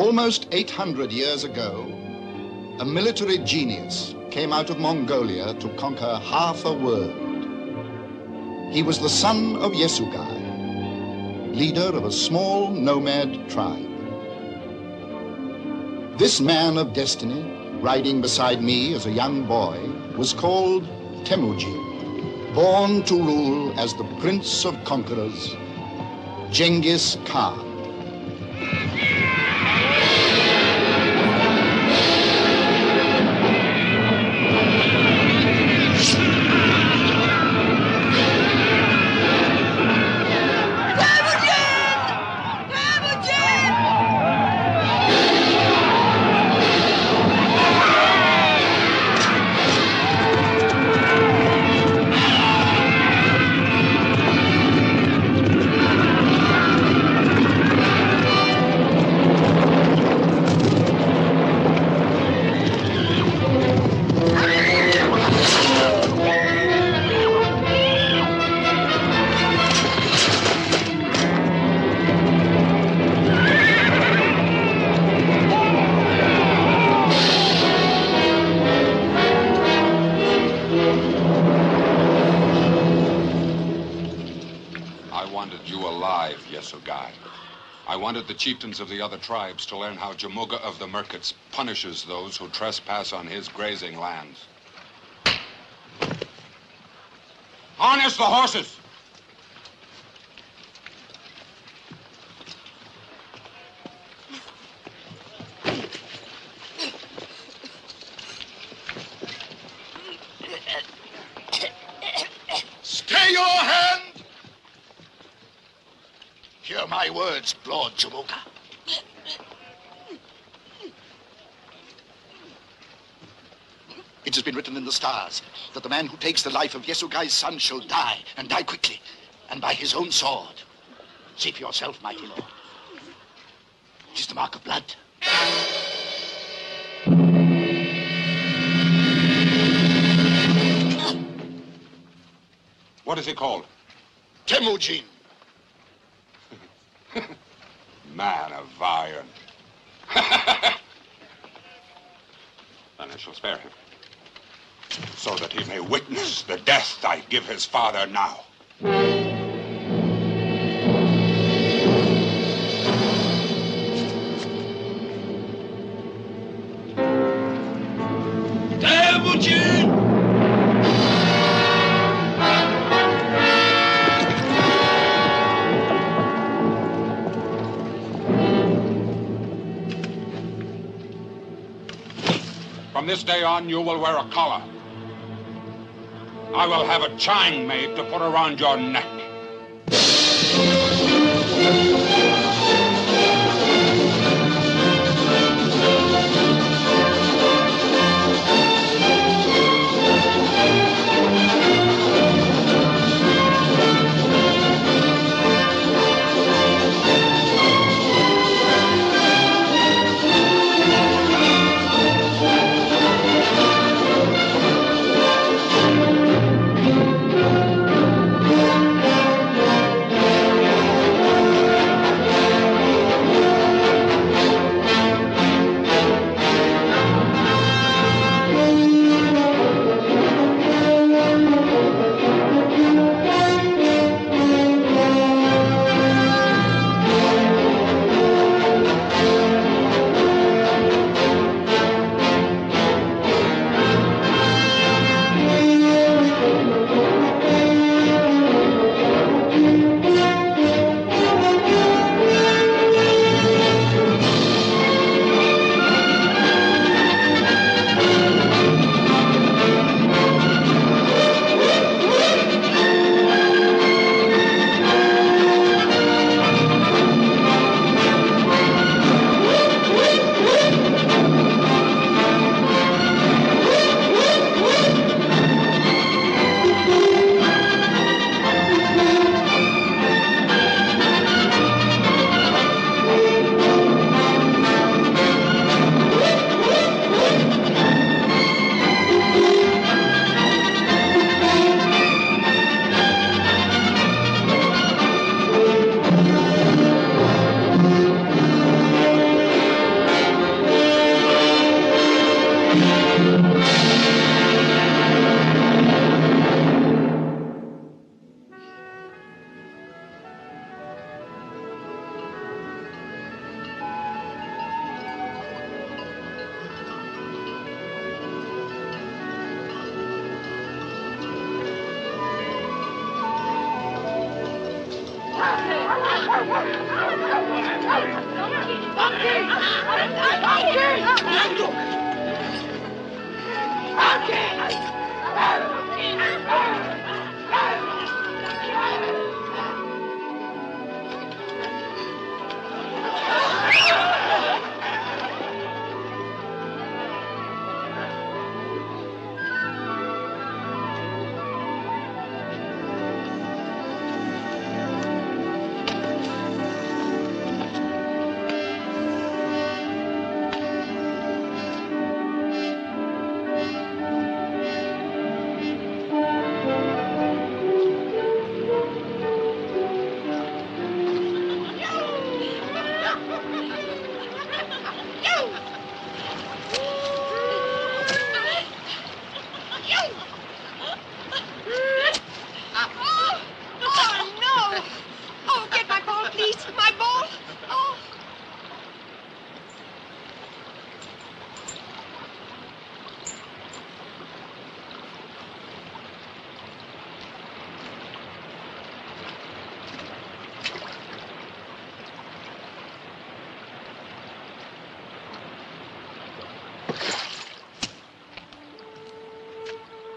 Almost 800 years ago, a military genius came out of Mongolia to conquer half a world. He was the son of Yesugai, leader of a small nomad tribe. This man of destiny, riding beside me as a young boy, was called Temujin, born to rule as the prince of conquerors, Genghis Khan. I wanted the chieftains of the other tribes to learn how Jamuga of the Merkits punishes those who trespass on his grazing lands. Harness the horses! Stay your hand! Hear my words, Lord Jamuga. It has been written in the stars that the man who takes the life of Yesugai's son shall die, and die quickly, and by his own sword. See for yourself, mighty lord. It is the mark of blood. What is he called? Temujin. Man of iron. Then I shall spare him, so that he may witness the death I give his father now. Temujin! From this day on, you will wear a collar. I will have a chain made to put around your neck.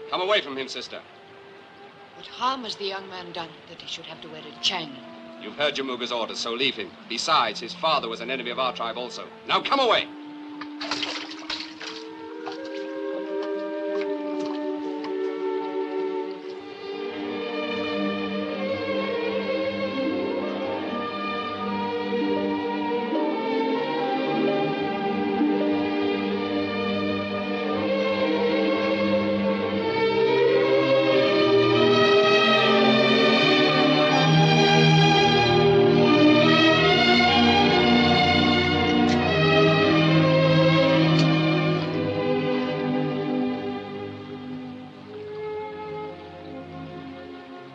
Come away from him, sister. What harm has the young man done that he should have to wear a chain? You've heard Jamuga's orders, so leave him. Besides, his father was an enemy of our tribe also. Now come away!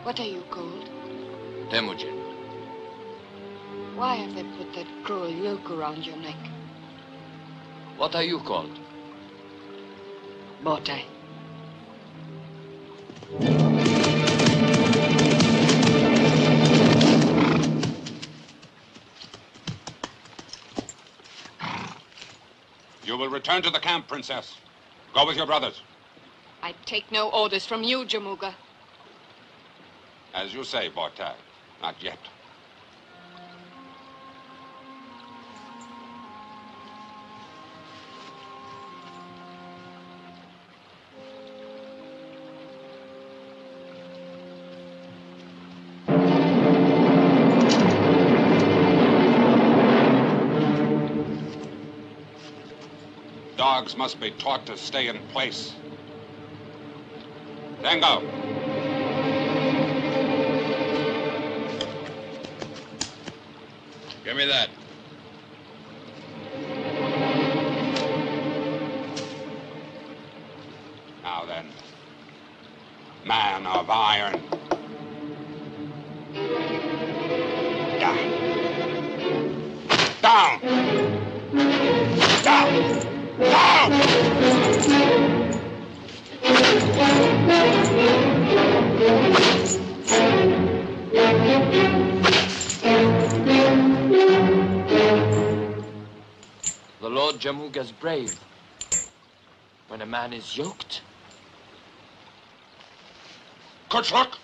What are you called? Temujin. Why have they put that cruel yoke around your neck? What are you called? Botai. You will return to the camp, Princess. Go with your brothers. I take no orders from you, Jamuga. As you say, Botai. Not yet. Dogs must be taught to stay in place. Then go. Give me that. Now then, man of iron. Down. Down. Down. The Lord Jamuga's brave. When a man is yoked. Good luck.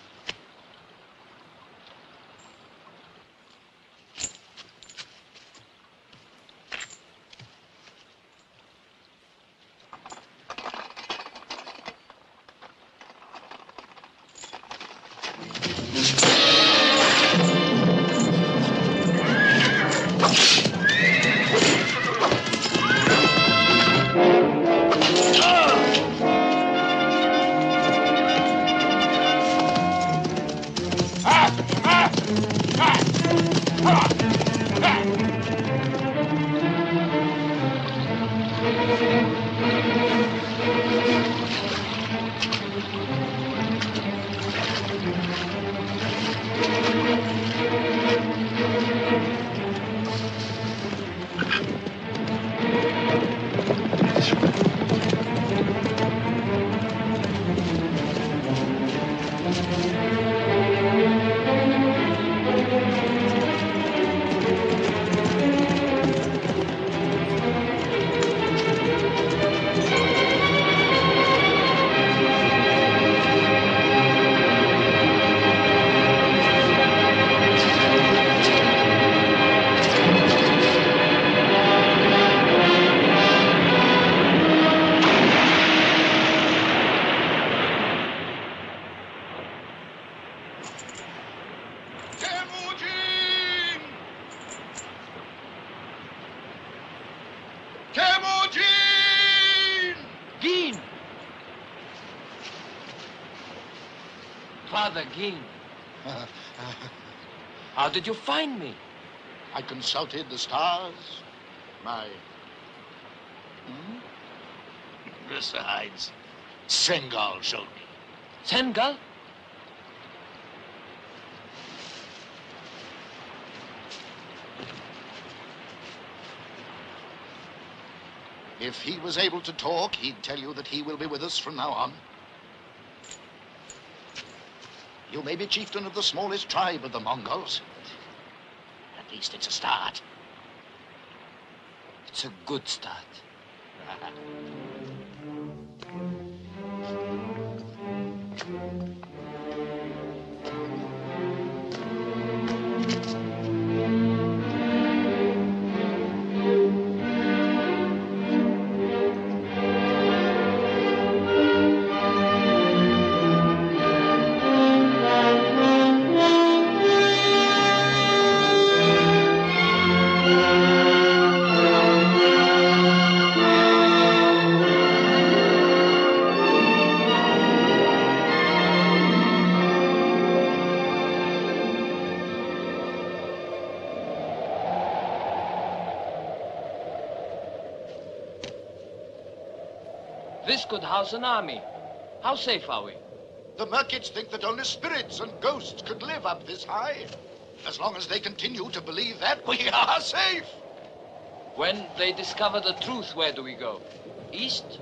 Father Ging. How did you find me? I consulted the stars. My... Besides, Sengal showed me. Sengal? If he was able to talk, he'd tell you that he will be with us from now on. You may be chieftain of the smallest tribe of the Mongols. At least it's a start. It's a good start. This could house an army. How safe are we? The Merkits think that only spirits and ghosts could live up this high. As long as they continue to believe that, we are safe. When they discover the truth, where do we go? East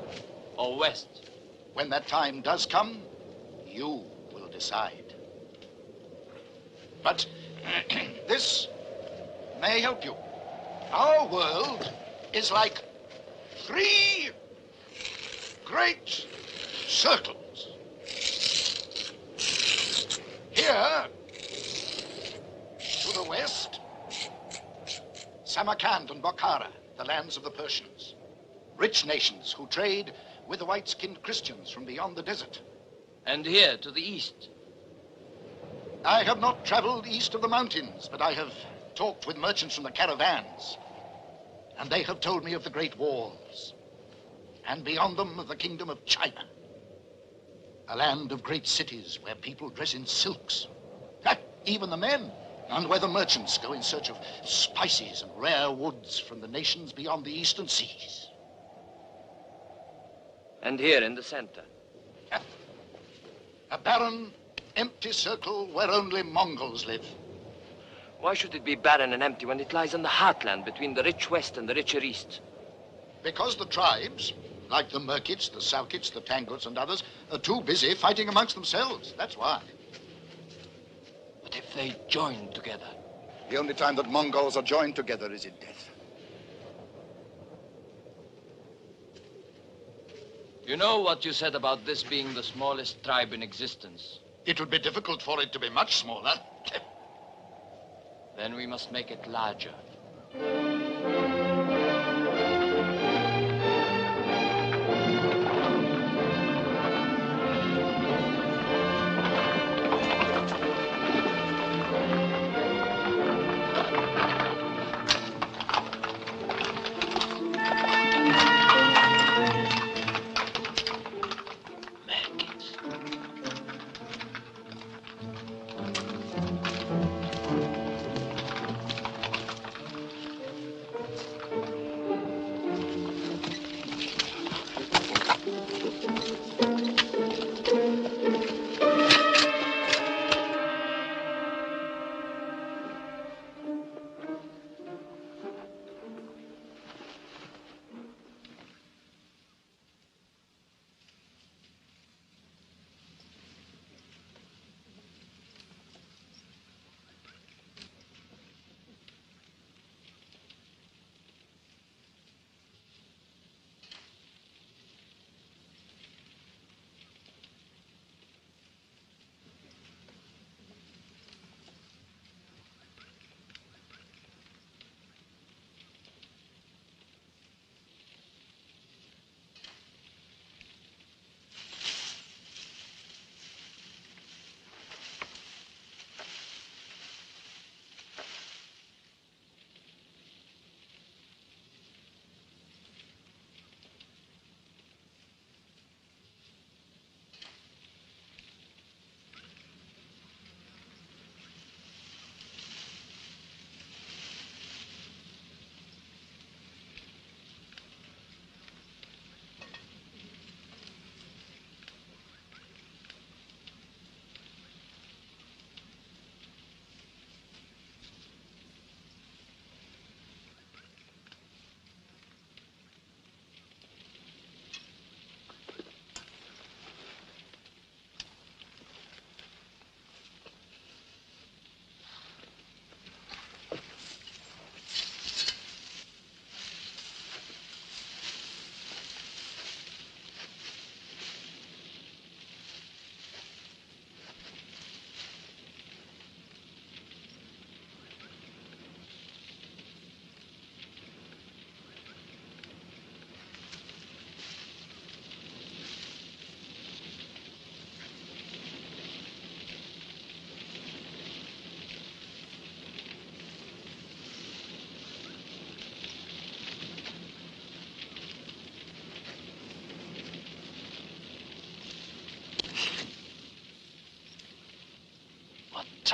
or west? When that time does come, you will decide. But this may help you. Our world is like 3 great circles. Here, to the west, Samarkand and Bokhara, the lands of the Persians. Rich nations who trade with the white-skinned Christians from beyond the desert. And here, to the east? I have not traveled east of the mountains, but I have talked with merchants from the caravans. And they have told me of the Great Walls. And beyond them of the kingdom of China. A land of great cities where people dress in silks. Even the men. And where the merchants go in search of spices and rare woods from the nations beyond the eastern seas. And here in the center? A barren, empty circle where only Mongols live. Why should it be barren and empty when it lies in the heartland between the rich west and the richer east? Because the tribes, like the Merkits, the Salkits, the Tanguts, and others, are too busy fighting amongst themselves. That's why. But if they join together? The only time that Mongols are joined together is in death. You know what you said about this being the smallest tribe in existence? It would be difficult for it to be much smaller. Then we must make it larger.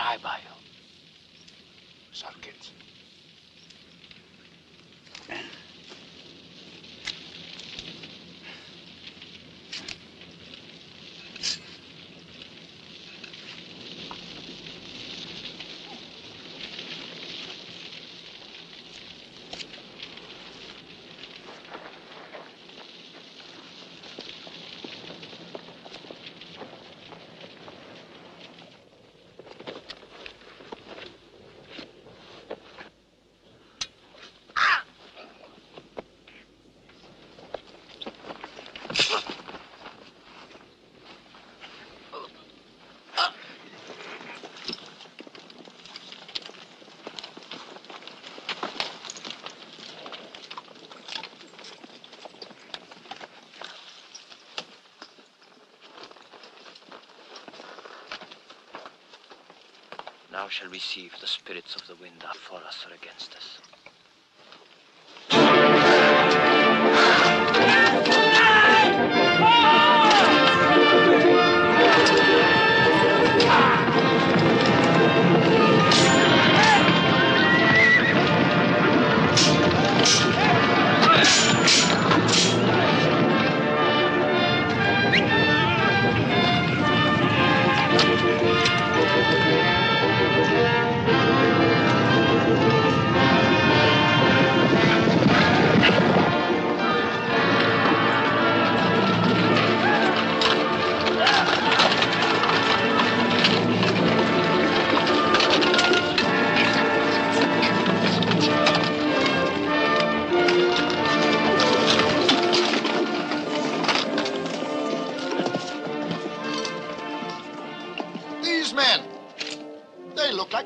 try by you. Salkits. Now shall we see if the spirits of the wind are for us or against us.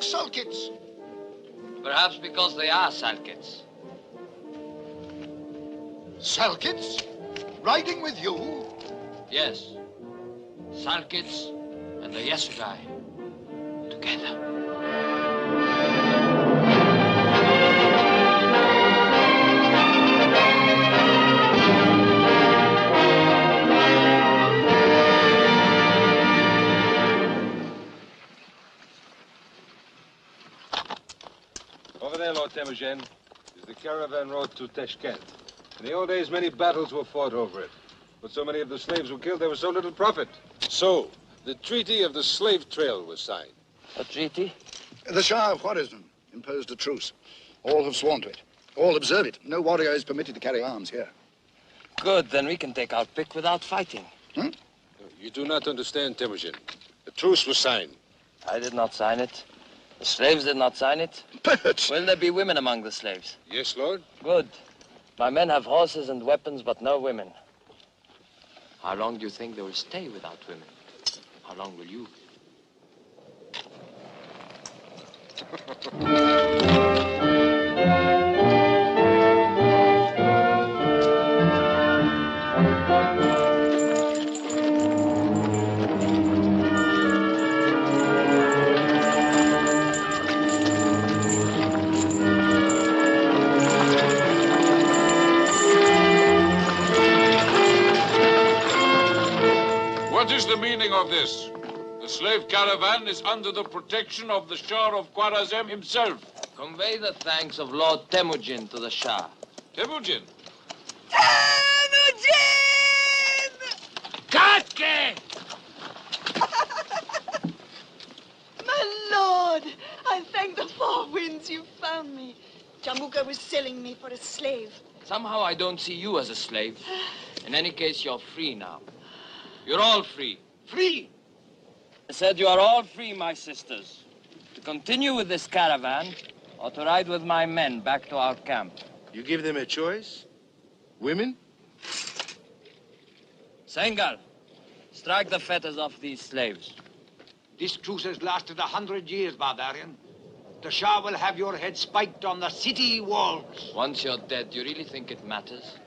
Salkits. Perhaps because they are Salkits. Salkits? Riding with you? Yes. Salkits and the Yesugai together. Over there, Lord Temujin, is the caravan road to Tashkent. In the old days, many battles were fought over it. But so many of the slaves were killed, there was so little profit. So, the Treaty of the Slave Trail was signed. A treaty? The Shah of Khwarizm imposed a truce. All have sworn to it. All observe it. No warrior is permitted to carry arms here. Good, then we can take our pick without fighting. You do not understand, Temujin. The truce was signed. I did not sign it. The slaves did not sign it. But... Will there be women among the slaves? Yes, Lord. Good. My men have horses and weapons, but no women. How long do you think they will stay without women? How long will you? What is the meaning of this? The slave caravan is under the protection of the Shah of Khwarizm himself. Convey the thanks of Lord Temujin to the Shah. Temujin? Temujin! Katke! My lord, I thank the four winds you found me. Jamuka was selling me for a slave. Somehow I don't see you as a slave. In any case, you're free now. You're all free. Free! I said you are all free, my sisters, to continue with this caravan or to ride with my men back to our camp. You give them a choice? Women? Sengal, strike the fetters off these slaves. This truce has lasted 100 years, barbarian. The Shah will have your head spiked on the city walls. Once you're dead, do you really think it matters?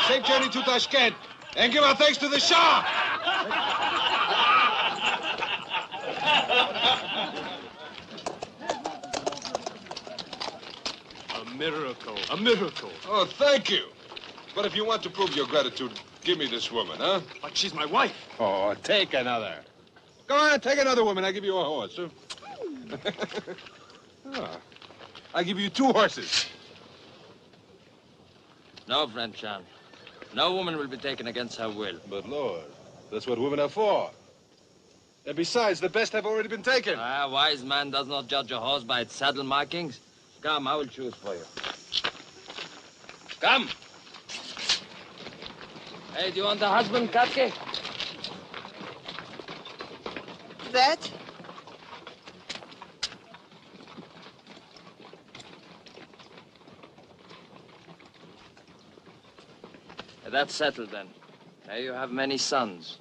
Safe journey to Tashkent, and give our thanks to the Shah! miracle. A miracle. Oh, thank you. But if you want to prove your gratitude, give me this woman, huh? But she's my wife. Oh, take another. Go on, take another woman. I'll give you a horse. Oh, I'll give you 2 horses. No, friend Chan. No woman will be taken against her will. But, Lord, that's what women are for. And besides, the best have already been taken. A wise man does not judge a horse by its saddle markings. Come, I will choose for you. Come. Hey, do you want a husband, Katke? That? That's settled, then. May you have many sons.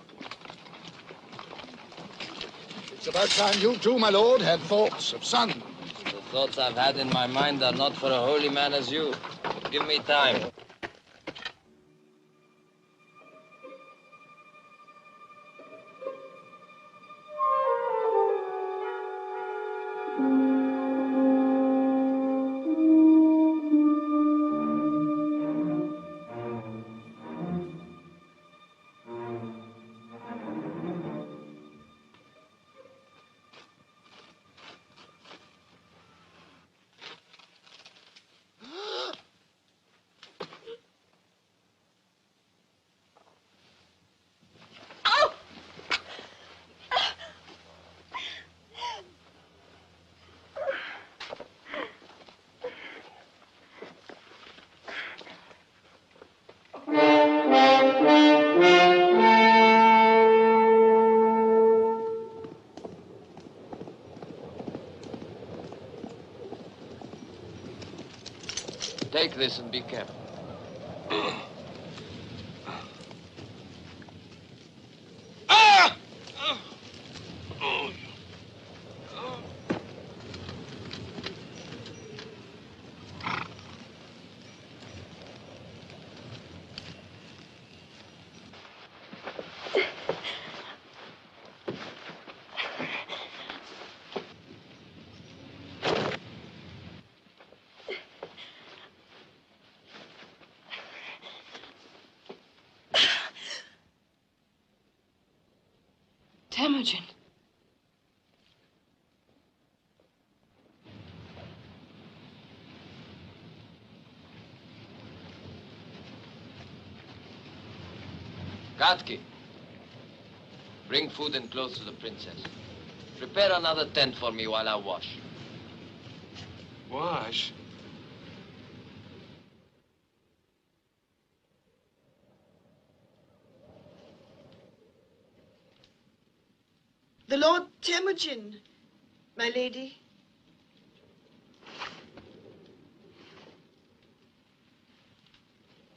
It's about time you too, my lord, had thoughts of sons. The thoughts I've had in my mind are not for a holy man as you. Give me time. Take this and be careful. Temujin. Katki, bring food and clothes to the princess. Prepare another tent for me while I wash. Wash? The Lord Temujin, my lady.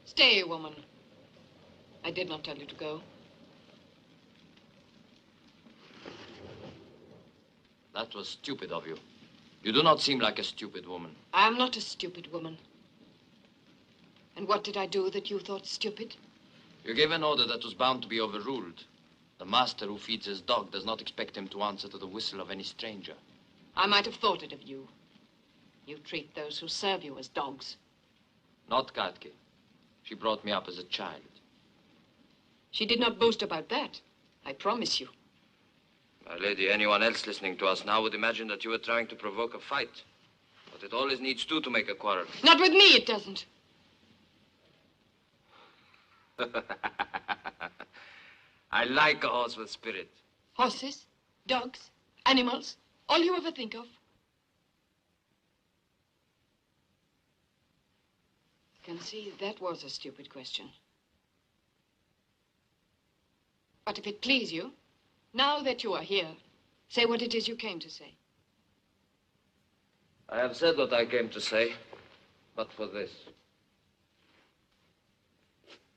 Stay, woman. I did not tell you to go. That was stupid of you. You do not seem like a stupid woman. I am not a stupid woman. And what did I do that you thought stupid? You gave an order that was bound to be overruled. The master who feeds his dog does not expect him to answer to the whistle of any stranger. I might have thought it of you. You treat those who serve you as dogs. Not Katke. She brought me up as a child. She did not boast about that, I promise you. My lady, anyone else listening to us now would imagine that you were trying to provoke a fight. But it always needs two to make a quarrel. Not with me, it doesn't. I like a horse with spirit. Horses, dogs, animals, all you ever think of. I can see that was a stupid question. But if it please you, now that you are here, say what it is you came to say. I have said what I came to say, but for this.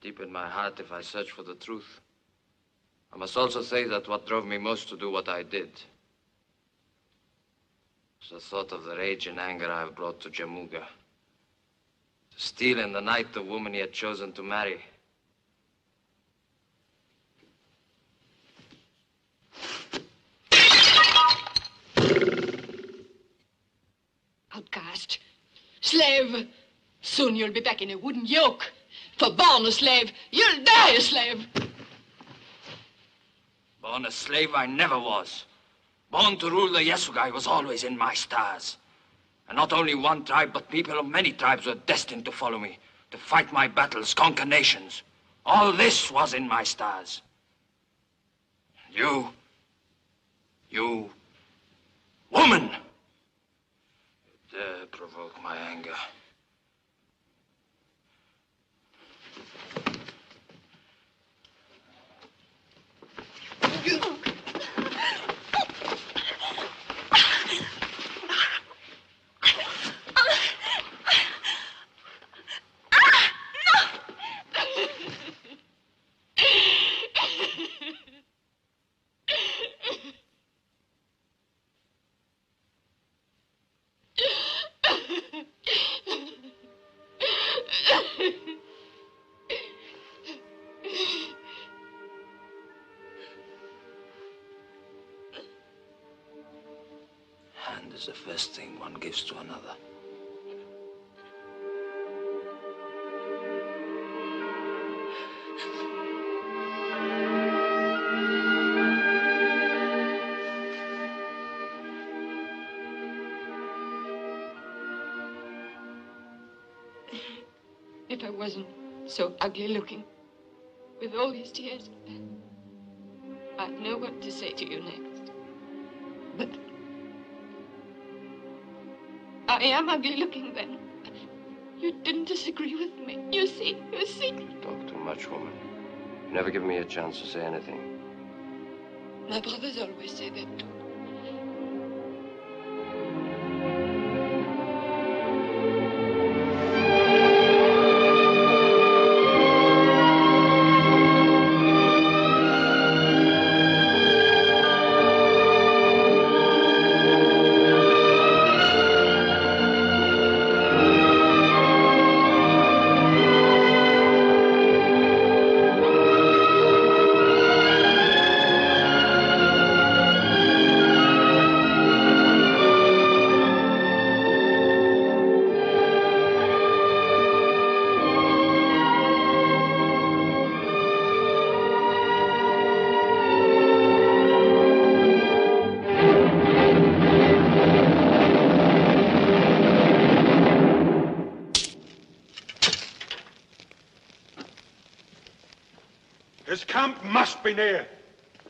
Deep in my heart, if I search for the truth, I must also say that what drove me most to do what I did was the thought of the rage and anger I have brought to Jamuga. To steal in the night the woman he had chosen to marry. Outcast, Slave, soon you'll be back in a wooden yoke. For born a slave, you'll die a slave. Born a slave I never was. Born to rule the Yasugai was always in my stars. And not only one tribe, but people of many tribes were destined to follow me, to fight my battles, conquer nations. All this was in my stars. You, woman, dare provoke my anger. Hand is the first thing one gives to another. If I wasn't so ugly looking, with all these tears, I'd know what to say to you next. But I am ugly looking then. You didn't disagree with me. You see. Talk too much, woman. You never give me a chance to say anything. My brothers always say that too. His camp must be near.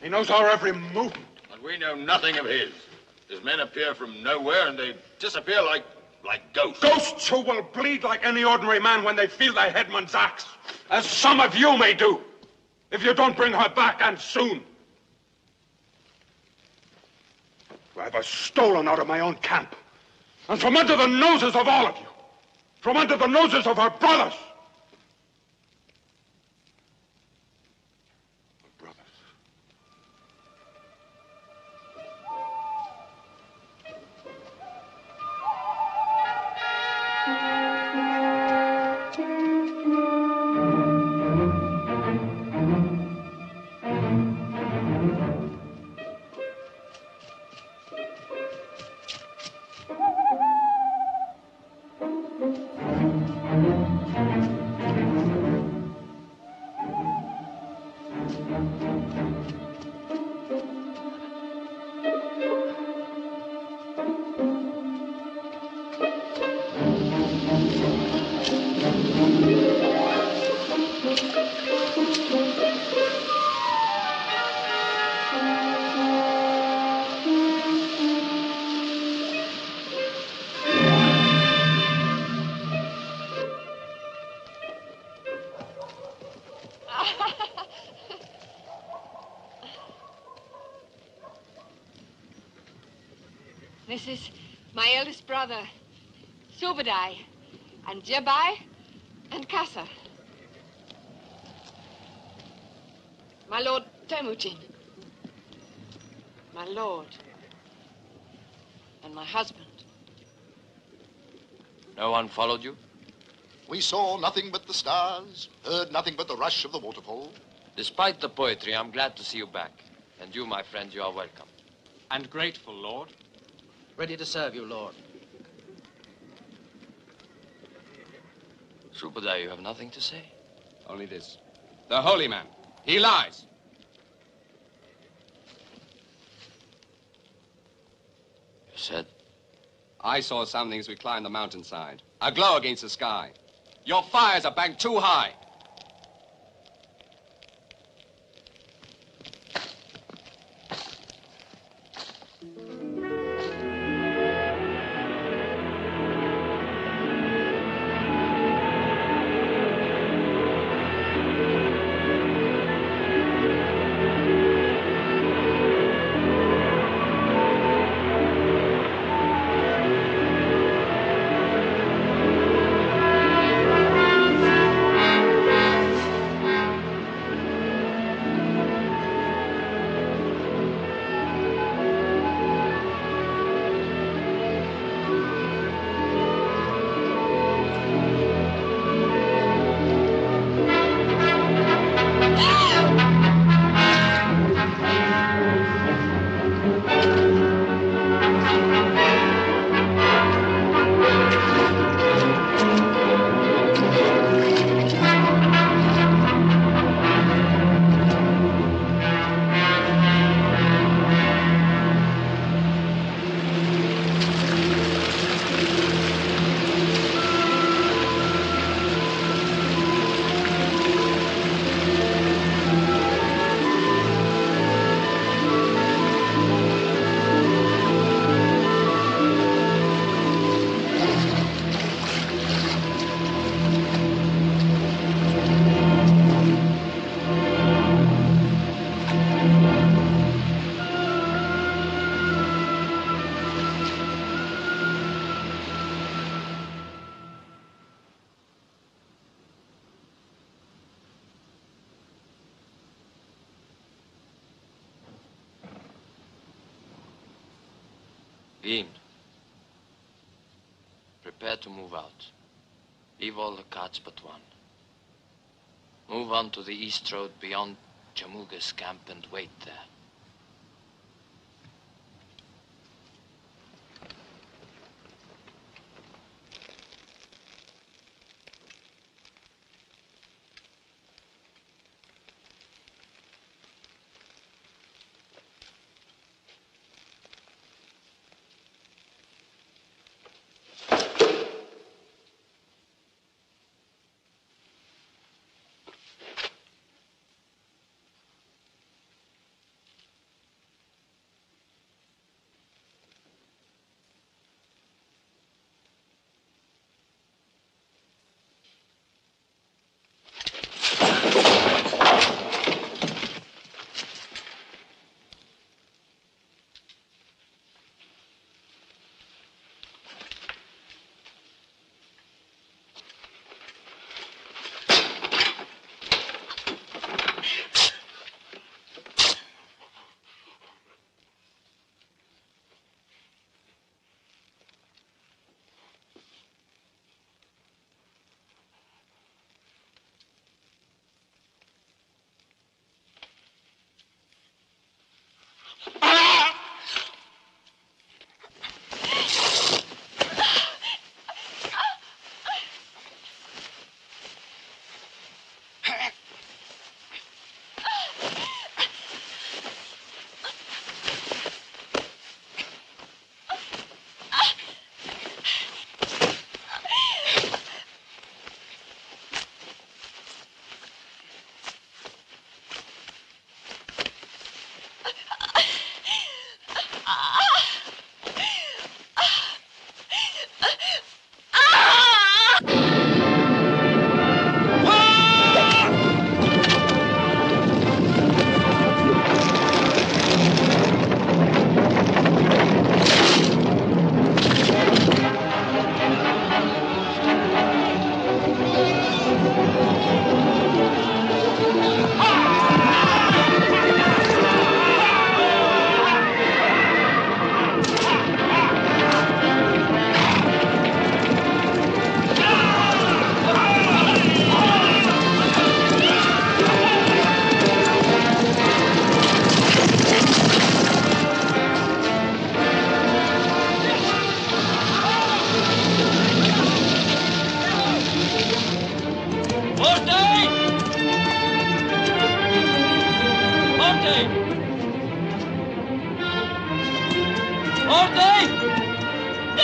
He knows our every movement. And we know nothing of his. His men appear from nowhere and they disappear like ghosts. Ghosts who will bleed like any ordinary man when they feel the headman's axe, as some of you may do, if you don't bring her back, and soon. I have her stolen out of my own camp, and from under the noses of all of you, from under the noses of her brothers. This is my eldest brother, Subadai, and Jabai, and Kasa. My lord Temujin, my lord, and my husband. No one followed you? We saw nothing but the stars, heard nothing but the rush of the waterfall. Despite the poetry, I'm glad to see you back. And you, my friend, you are welcome. And grateful, Lord. Ready to serve you, Lord. Troubadour, you have nothing to say? Only this. The holy man. He lies. You said? I saw something as we climbed the mountainside. A glow against the sky. Your fires are banked too high. Bean, prepare to move out. Leave all the carts but one. Move on to the east road beyond Jamuga's camp and wait there.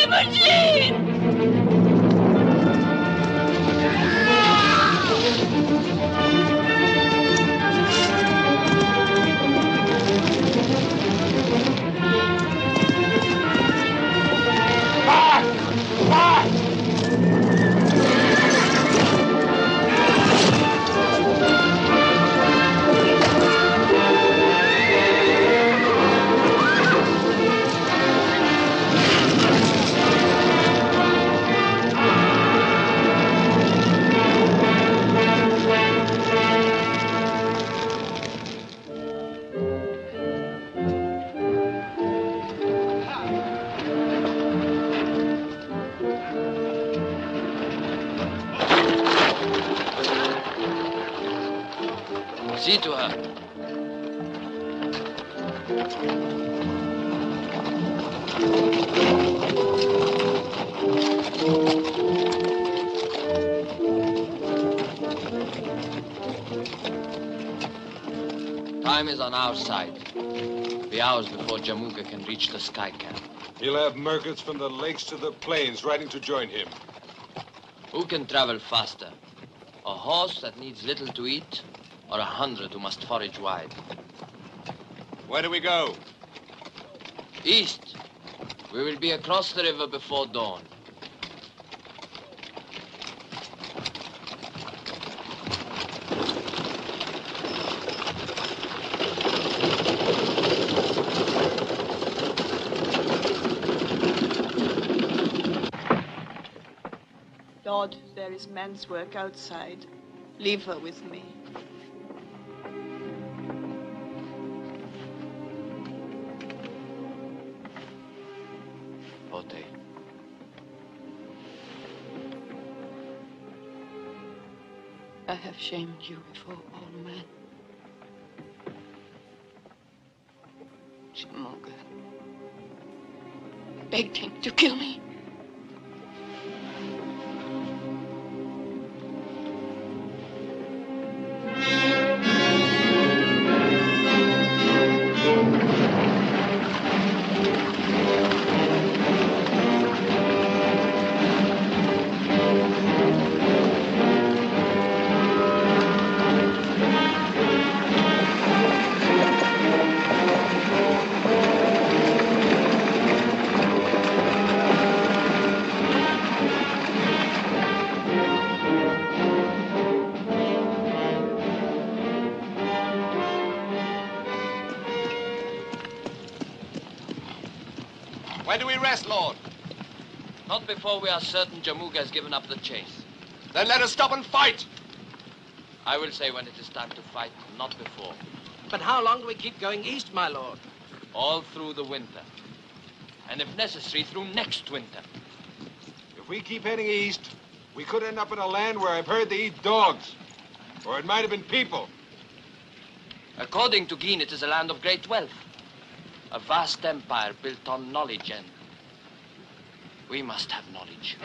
machine! See to her. Time is on our side. The hours before Jamuka can reach the sky camp. He'll have merchants from the lakes to the plains riding to join him. Who can travel faster? A horse that needs little to eat, or 100 who must forage wide? Where do we go? East. We will be across the river before dawn. Lord, there is man's work outside. Leave her with me. Ote. I have shamed you before all men. Jamuka. I begged him to kill me. Where do we rest, Lord? Not before we are certain Jamuka has given up the chase. Then let us stop and fight. I will say when it is time to fight, not before. But how long do we keep going east, my lord? All through the winter. And if necessary, through next winter. If we keep heading east, we could end up in a land where I've heard they eat dogs. Or it might have been people. According to Geen, it is a land of great wealth. A vast empire built on knowledge, and we must have knowledge.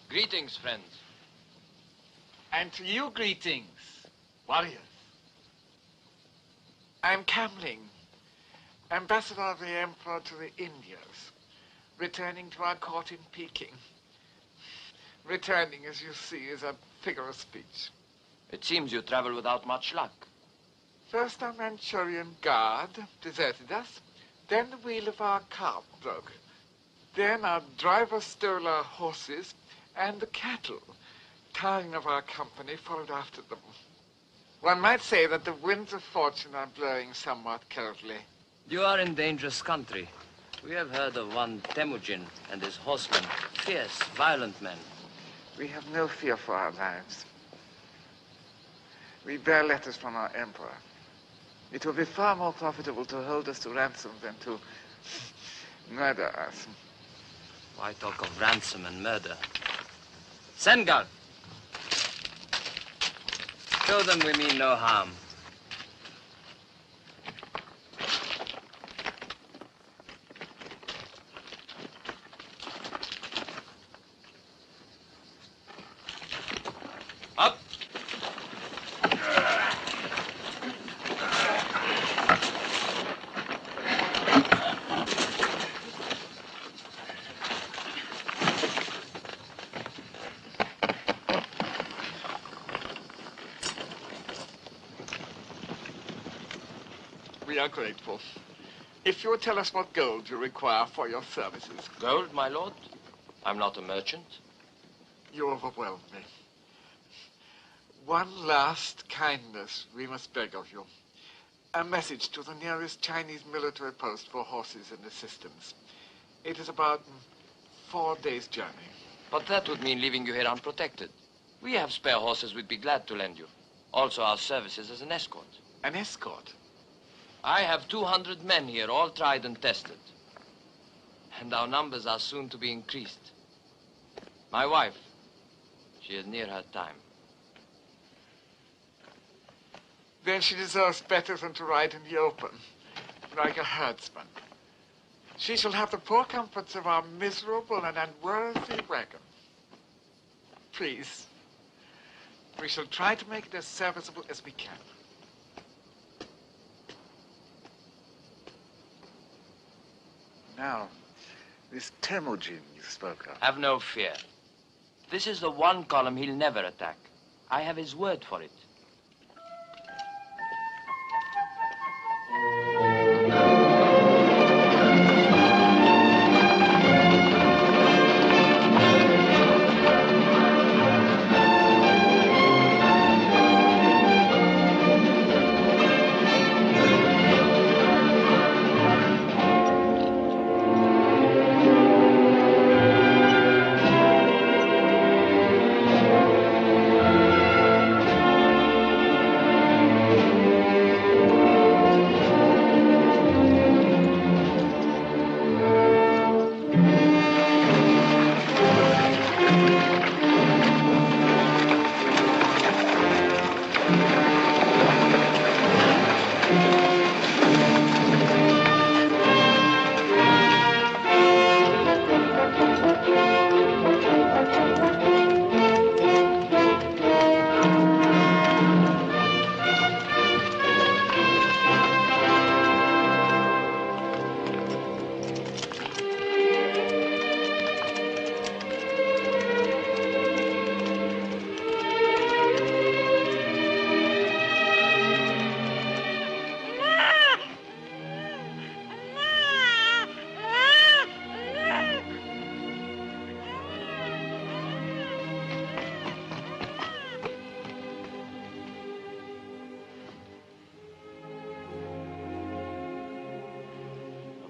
Greetings, friends. And to you greetings, warriors. I'm Kamling, ambassador of the Emperor to the Indias, returning to our court in Peking. Returning, as you see, is a figure of speech. It seems you travel without much luck. First, our Manchurian guard deserted us. Then the wheel of our cart broke. Then our driver stole our horses, and the cattle, tiring of our company, followed after them. One might say that the winds of fortune are blowing somewhat coldly. You are in dangerous country. We have heard of one Temujin and his horsemen, fierce, violent men. We have no fear for our lives. We bear letters from our emperor. It will be far more profitable to hold us to ransom than to murder us. Why talk of ransom and murder? Sengal! Show them we mean no harm. Up! We are grateful. If you would tell us what gold you require for your services. Gold, my lord? I'm not a merchant. You overwhelm me. One last kindness we must beg of you. A message to the nearest Chinese military post for horses and assistance. It is about 4 days' journey. But that would mean leaving you here unprotected. We have spare horses we'd be glad to lend you. Also our services as an escort. An escort? I have 200 men here, all tried and tested. And our numbers are soon to be increased. My wife, she is near her time. Then she deserves better than to ride in the open, like a herdsman. She shall have the poor comforts of our miserable and unworthy wagon. Please, we shall try to make it as serviceable as we can. Now, this Temujin you spoke of. Have no fear. This is the one column he'll never attack. I have his word for it.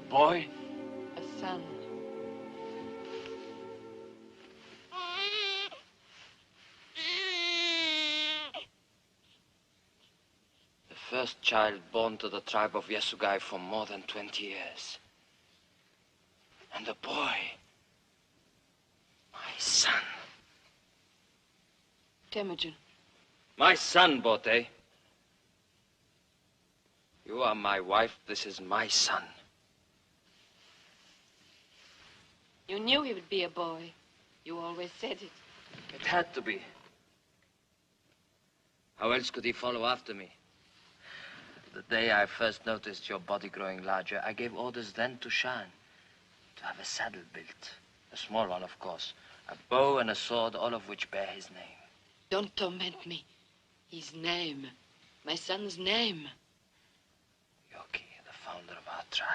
Boy? A son. The first child born to the tribe of Yasugai for more than 20 years. And a boy. My son. Temujin. My son, Bote. You are my wife. This is my son. You knew he would be a boy. You always said it. It had to be. How else could he follow after me? The day I first noticed your body growing larger, I gave orders then to Shan to have a saddle built. A small one, of course. A bow and a sword, all of which bear his name. Don't torment me. His name. My son's name. Yoki, the founder of our tribe.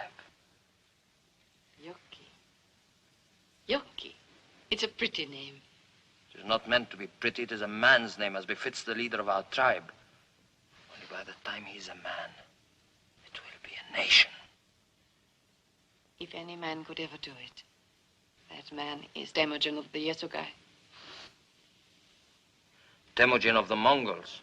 Yoki. Yoki. It's a pretty name. It is not meant to be pretty. It is a man's name, as befits the leader of our tribe. Only by the time he's a man, it will be a nation. If any man could ever do it, that man is Temujin of the Yasugai. Temujin of the Mongols.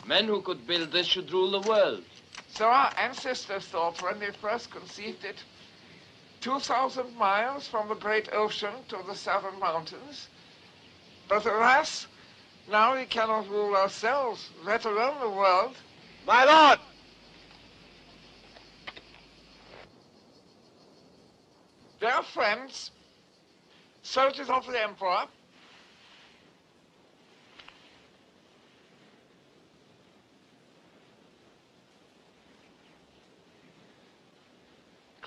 Men who could build this should rule the world. So our ancestors thought when they first conceived it, 2,000 miles from the great ocean to the southern mountains. But alas, now we cannot rule ourselves, let alone the world. My lord! Their friends, soldiers of the emperor,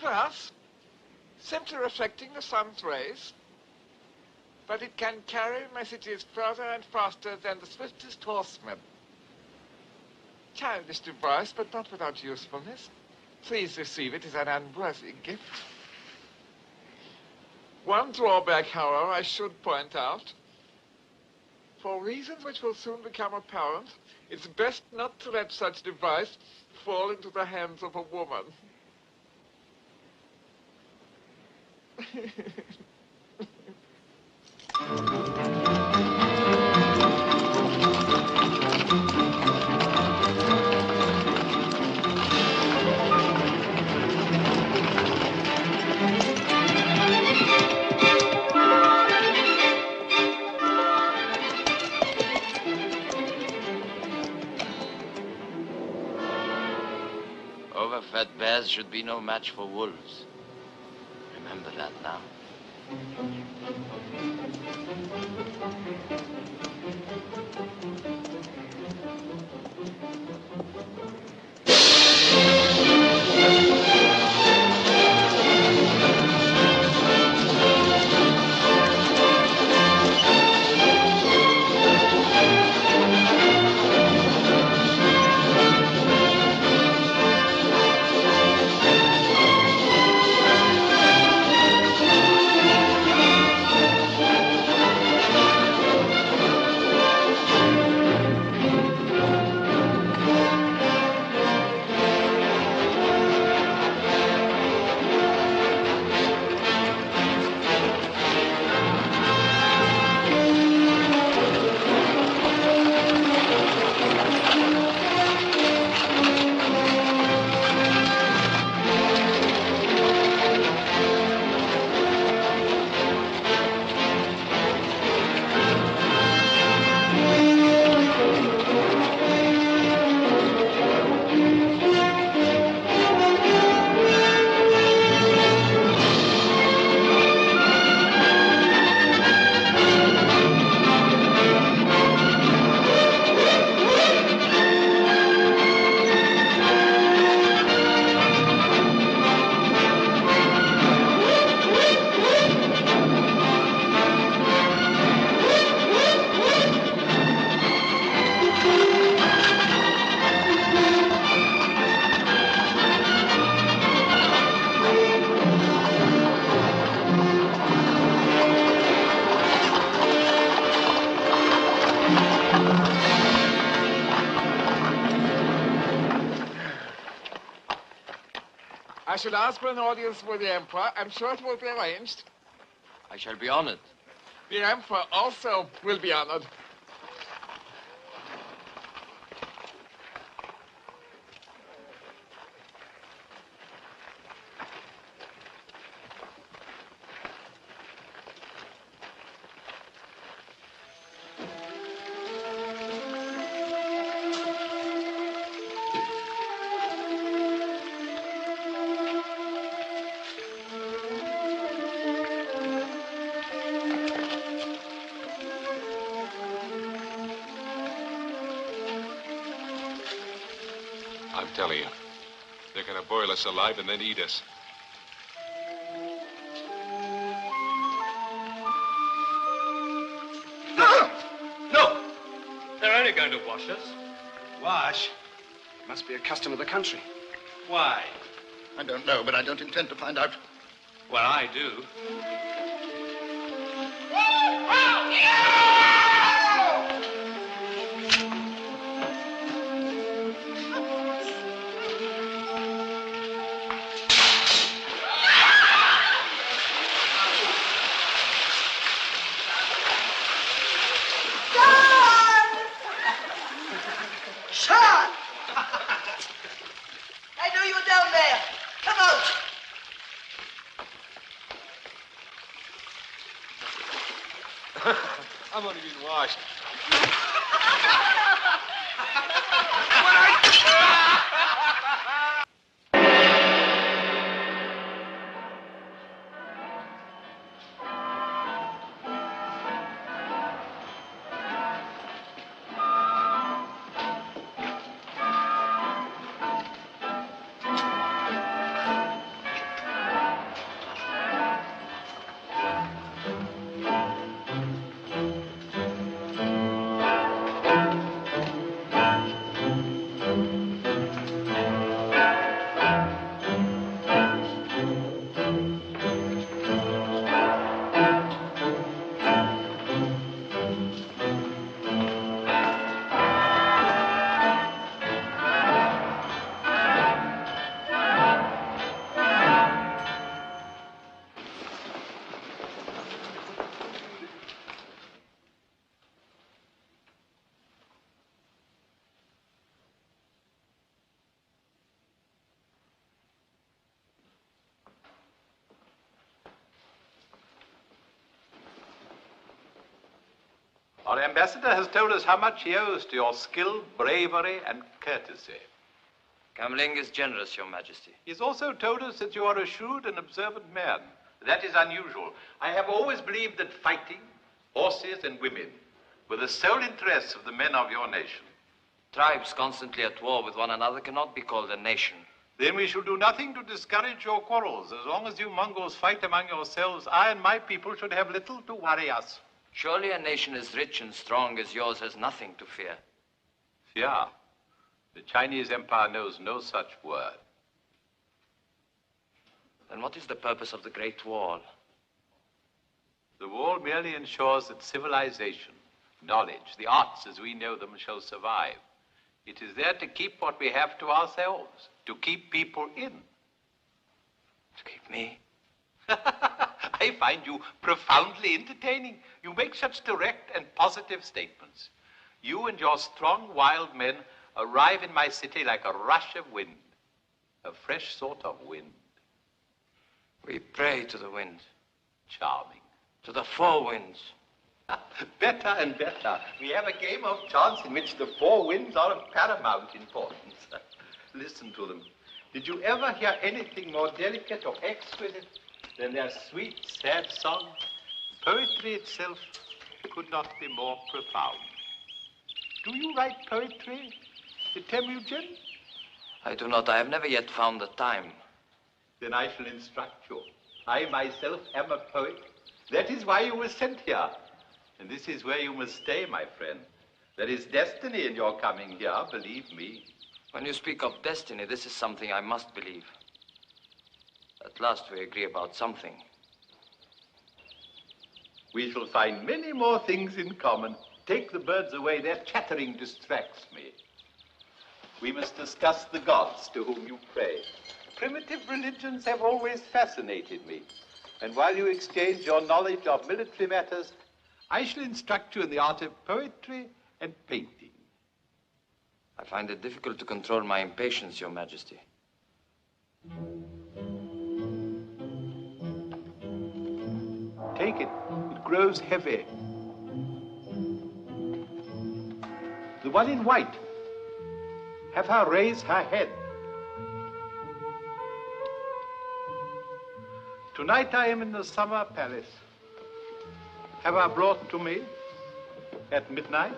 glass, simply reflecting the sun's rays, but it can carry messages further and faster than the swiftest horseman. Childish device, but not without usefulness. Please receive it as an unworthy gift. One drawback, however, I should point out. For reasons which will soon become apparent, it's best not to let such device fall into the hands of a woman. Overfed bears should be no match for wolves. Remember that now. I should ask for an audience with the Emperor. I'm sure it will be arranged. I shall be honored. The Emperor also will be honored. telling you. They're gonna boil us alive and then eat us. No! They're only going to wash us. Wash? Must be a custom of the country. Why? I don't know, but I don't intend to find out. Well, I do. Sean! I know you were down there. Come out. I'm only being washed. Our ambassador has told us how much he owes to your skill, bravery, and courtesy. Kamling is generous, Your Majesty. He's also told us that you are a shrewd and observant man. That is unusual. I have always believed that fighting, horses, and women were the sole interests of the men of your nation. Tribes constantly at war with one another cannot be called a nation. Then we shall do nothing to discourage your quarrels. As long as you Mongols fight among yourselves, I and my people should have little to worry us. Surely a nation as rich and strong as yours has nothing to fear. Fear? The Chinese Empire knows no such word. Then what is the purpose of the Great Wall? The wall merely ensures that civilization, knowledge, the arts as we know them shall survive. It is there to keep what we have to ourselves, to keep people in. To keep me? I find you profoundly entertaining. You make such direct and positive statements. You and your strong, wild men arrive in my city like a rush of wind, a fresh sort of wind. We pray to the wind. Charming. To the four winds. Better and better. We have a game of chance in which the four winds are of paramount importance. Listen to them. Did you ever hear anything more delicate or exquisite than their sweet, sad song? Poetry itself could not be more profound. Do you write poetry, Temujin? I do not. I have never yet found the time. Then I shall instruct you. I myself am a poet. That is why you were sent here. And this is where you must stay, my friend. There is destiny in your coming here, believe me. When you speak of destiny, this is something I must believe. At last we agree about something. We shall find many more things in common. Take the birds away. Their chattering distracts me. We must discuss the gods to whom you pray. Primitive religions have always fascinated me. And while you exchange your knowledge of military matters, I shall instruct you in the art of poetry and painting. I find it difficult to control my impatience, Your Majesty. Take it. It grows heavy. The one in white. Have her raise her head. Tonight I am in the summer palace. Have her brought to me at midnight.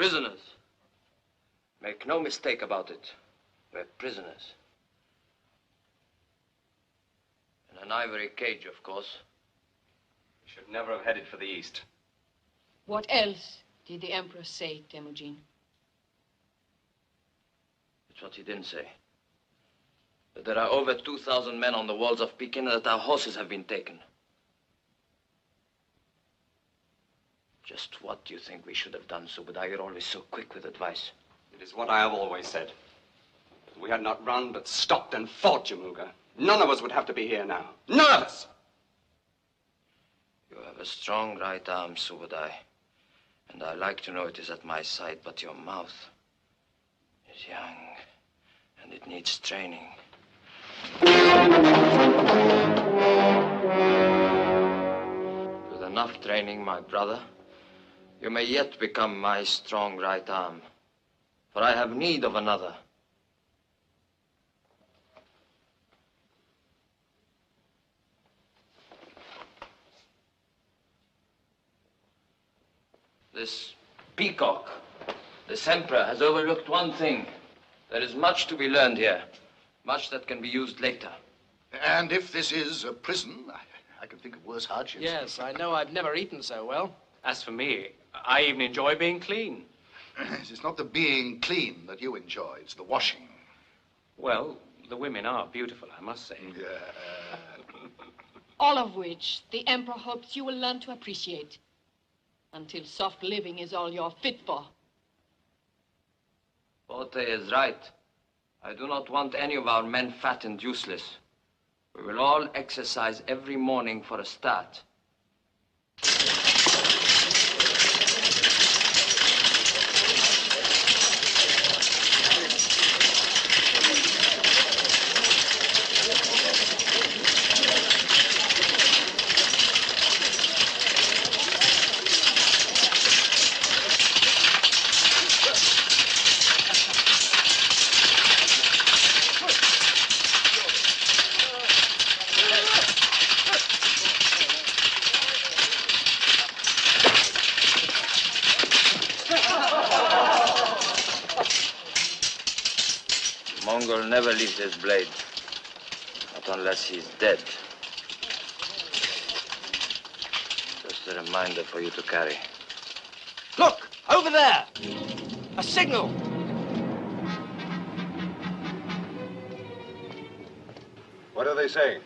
Prisoners. Make no mistake about it. We're prisoners. In an ivory cage, of course. We should never have headed for the east. What else did the Emperor say, Temujin? It's what he didn't say. That there are over 2,000 men on the walls of Peking and that our horses have been taken. Just what do you think we should have done, Subadai? You're always so quick with advice. It is what I have always said. If we had not run, but stopped and fought, Jamuga, none of us would have to be here now. None of us! You have a strong right arm, Subadai. And I like to know it is at my side, but your mouth is young, and it needs training. With enough training, my brother, you may yet become my strong right arm, for I have need of another. This peacock, this emperor, has overlooked one thing. There is much to be learned here, much that can be used later. And if this is a prison, I can think of worse hardships. Yes, I know I've never eaten so well. As for me, I even enjoy being clean. It's not the being clean that you enjoy, it's the washing. Well, the women are beautiful, I must say. All of which the Emperor hopes you will learn to appreciate. Until soft living is all you're fit for. Bote is right. I do not want any of our men fat and useless. We will all exercise every morning for a start. Mongol never leaves his blade. Not unless he's dead. Just a reminder for you to carry. Look! Over there! A signal! What are they saying?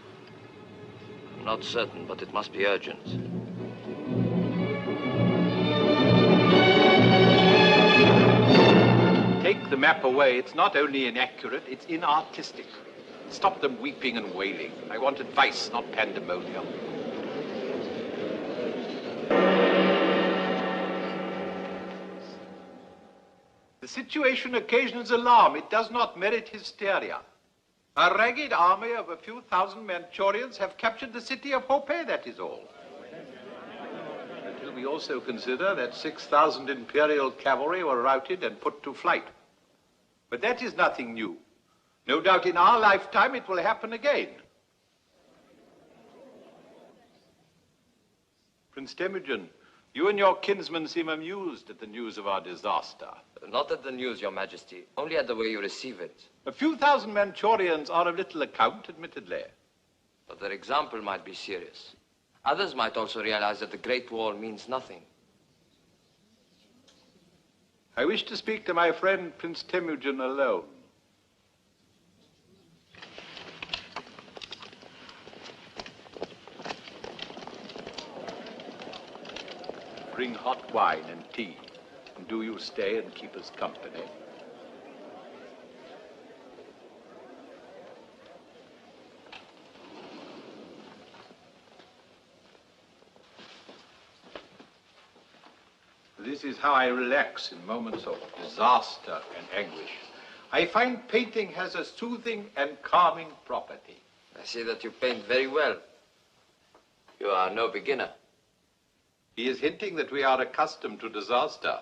I'm not certain, but it must be urgent. Take the map away. It's not only inaccurate, it's inartistic. Stop them weeping and wailing. I want advice, not pandemonium. The situation occasions alarm. It does not merit hysteria. A ragged army of a few thousand Manchurians have captured the city of Hope, that is all. Until we also consider that 6,000 Imperial cavalry were routed and put to flight. But that is nothing new. No doubt in our lifetime it will happen again. Prince Temujin, you and your kinsman seem amused at the news of our disaster. Not at the news, Your Majesty, only at the way you receive it. A few thousand Manchurians are of little account, admittedly. But their example might be serious. Others might also realize that the Great Wall means nothing. I wish to speak to my friend Prince Temujin alone. Bring hot wine and tea. And do you stay and keep us company? This is how I relax in moments of disaster and anguish. I find painting has a soothing and calming property. I see that you paint very well. You are no beginner. He is hinting that we are accustomed to disaster.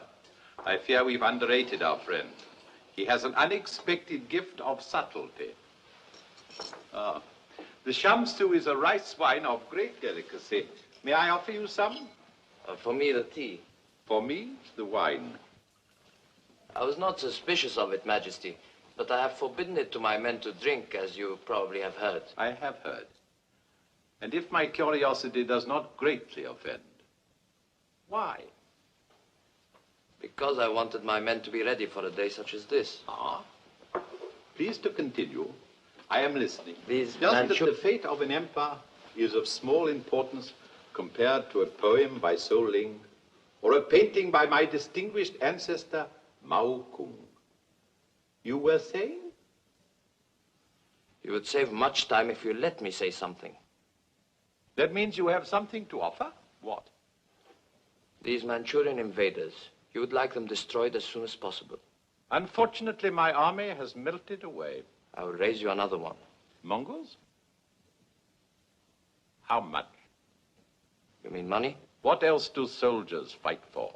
I fear we've underrated our friend. He has an unexpected gift of subtlety. The shamsu is a rice wine of great delicacy. May I offer you some? For me, the tea. For me, the wine. I was not suspicious of it, Majesty, but I have forbidden it to my men to drink, as you probably have heard. I have heard. And if my curiosity does not greatly offend, why? Because I wanted my men to be ready for a day such as this. Ah. Please to continue. I am listening. These Just that the fate of an empire is of small importance compared to a poem by So Ling or a painting by my distinguished ancestor, Mao Kung. You were saying? You would save much time if you let me say something. That means you have something to offer? What? These Manchurian invaders, you would like them destroyed as soon as possible. Unfortunately, my army has melted away. I will raise you another one. Mongols? How much? You mean money? What else do soldiers fight for?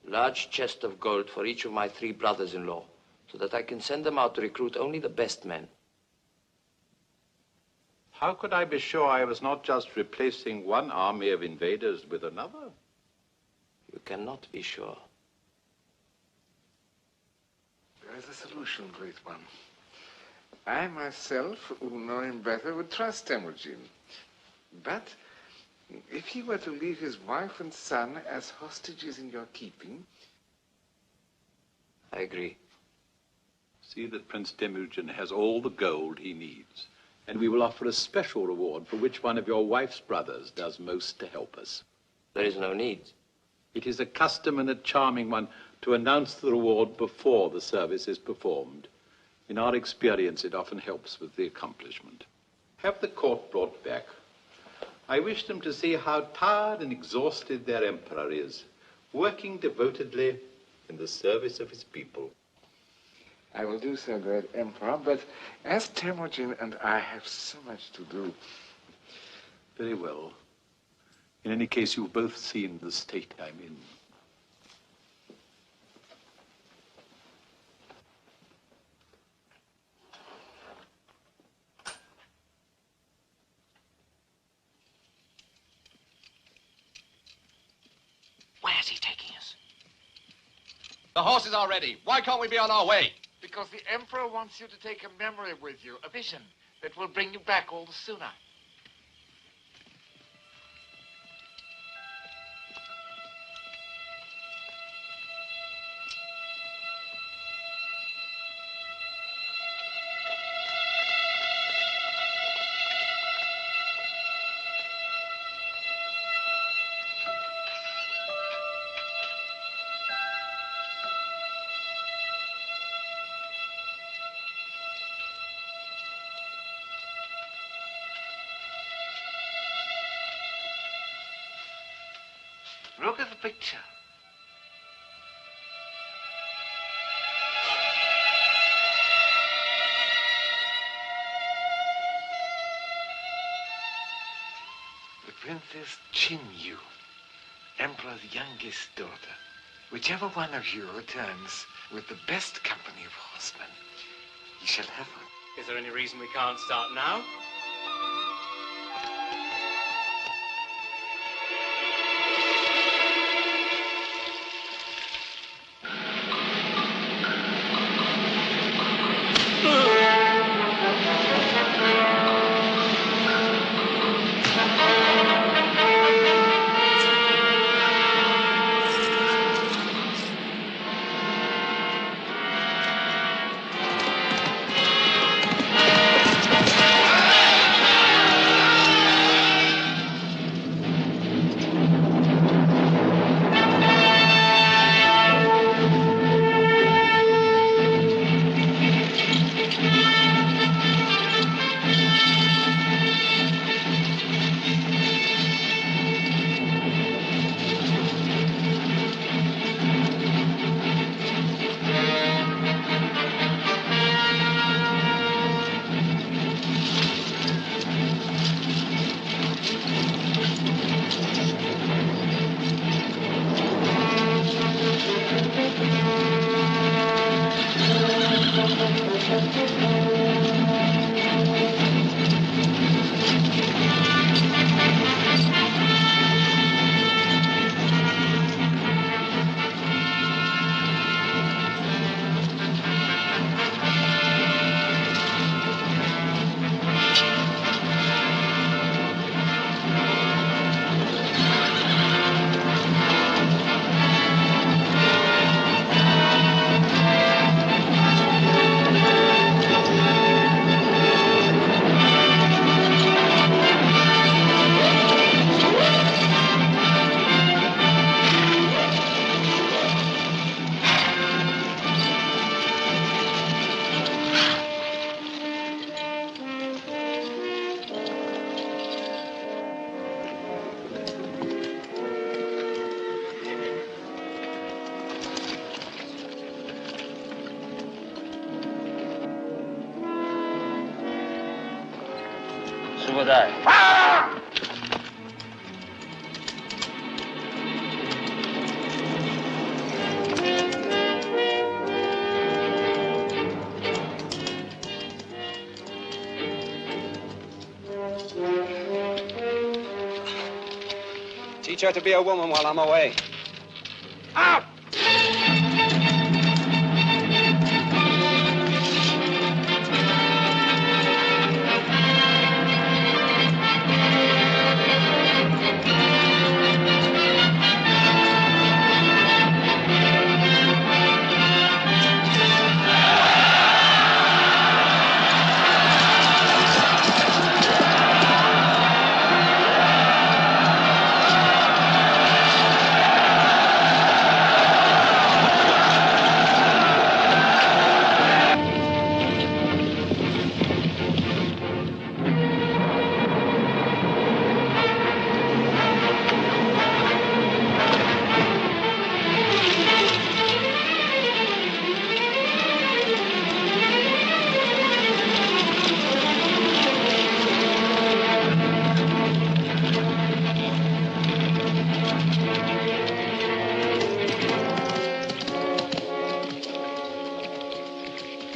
Large chest of gold for each of my 3 brothers-in-law, so that I can send them out to recruit only the best men. How could I be sure I was not just replacing one army of invaders with another? You cannot be sure. There is a solution, Great One. I myself, who know him better, would trust Temujin. But if he were to leave his wife and son as hostages in your keeping... I agree. See that Prince Temujin has all the gold he needs, and we will offer a special reward for which one of your wife's brothers does most to help us. There is no need. It is a custom and a charming one to announce the reward before the service is performed. In our experience, it often helps with the accomplishment. Have the court brought back. I wish them to see how tired and exhausted their emperor is, working devotedly in the service of his people. I will do so, Great Emperor, but as Temujin and I have so much to do... Very well. In any case, you've both seen the state I'm in. Where is he taking us? The horses are ready. Why can't we be on our way? Because the Emperor wants you to take a memory with you, a vision that will bring you back all the sooner. Look at the picture. The Princess Chinyu, Emperor's youngest daughter. Whichever one of you returns with the best company of horsemen, you shall have one. Is there any reason we can't start now? would I. Teach her to be a woman while I'm away. Out!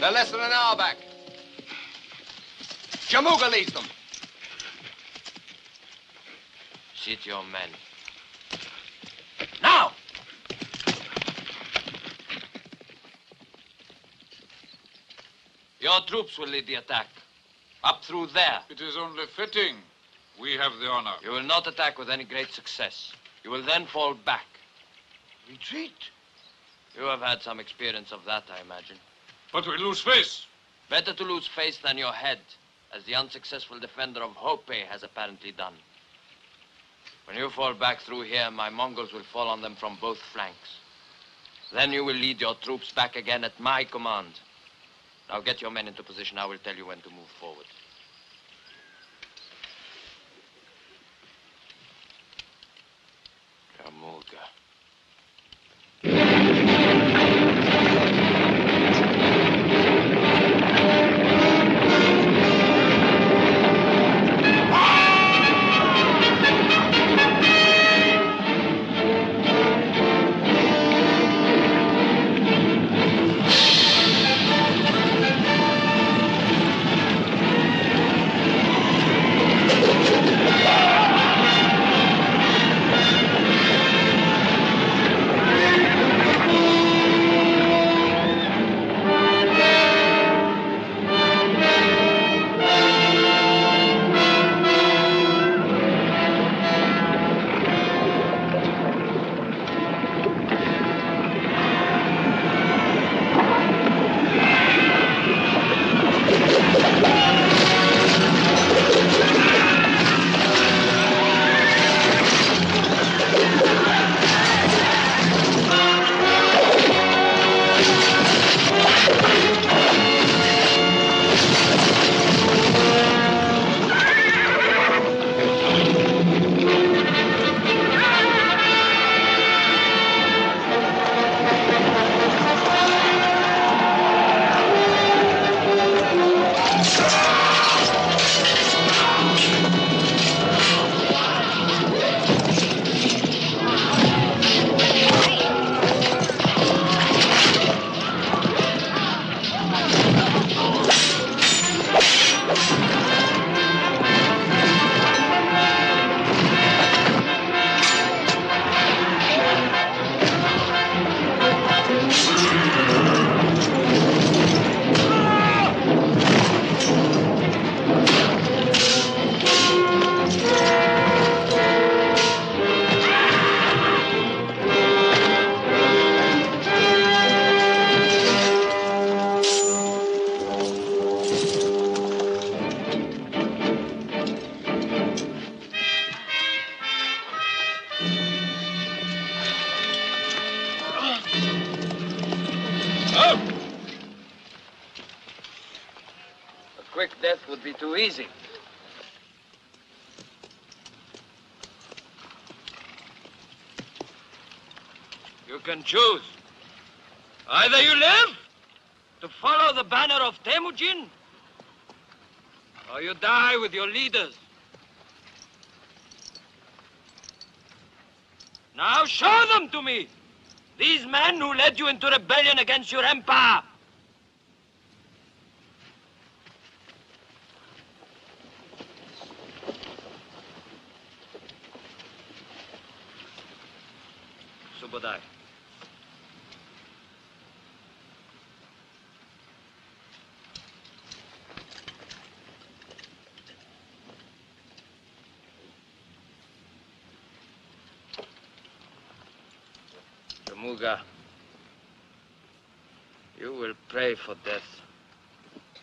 They're less than an hour back. Jamuga leads them. Sit your men. Now! Your troops will lead the attack. Up through there. It is only fitting. We have the honor. You will not attack with any great success. You will then fall back. Retreat? You have had some experience of that, I imagine. But we lose face. Better to lose face than your head, as the unsuccessful defender of Hope has apparently done. When you fall back through here, my Mongols will fall on them from both flanks. Then you will lead your troops back again at my command. Now get your men into position. I will tell you when to move forward. Jamuga. Quick death would be too easy. You can choose. Either you live to follow the banner of Temujin, or you die with your leaders Now show them to me! These men who led you into rebellion against your empire! Subodai. Jamuga, you will pray for death,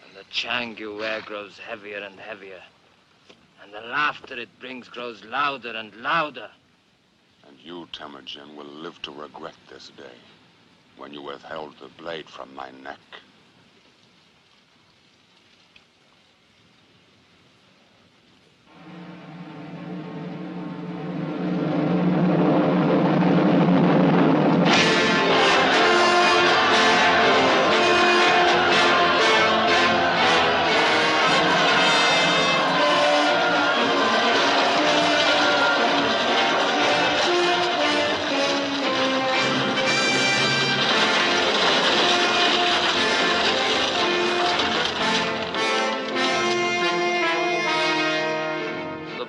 and the chang you wear grows heavier and heavier, and the laughter it brings grows louder and louder. And you, Temujin, will live to regret this day, when you withheld the blade from my neck.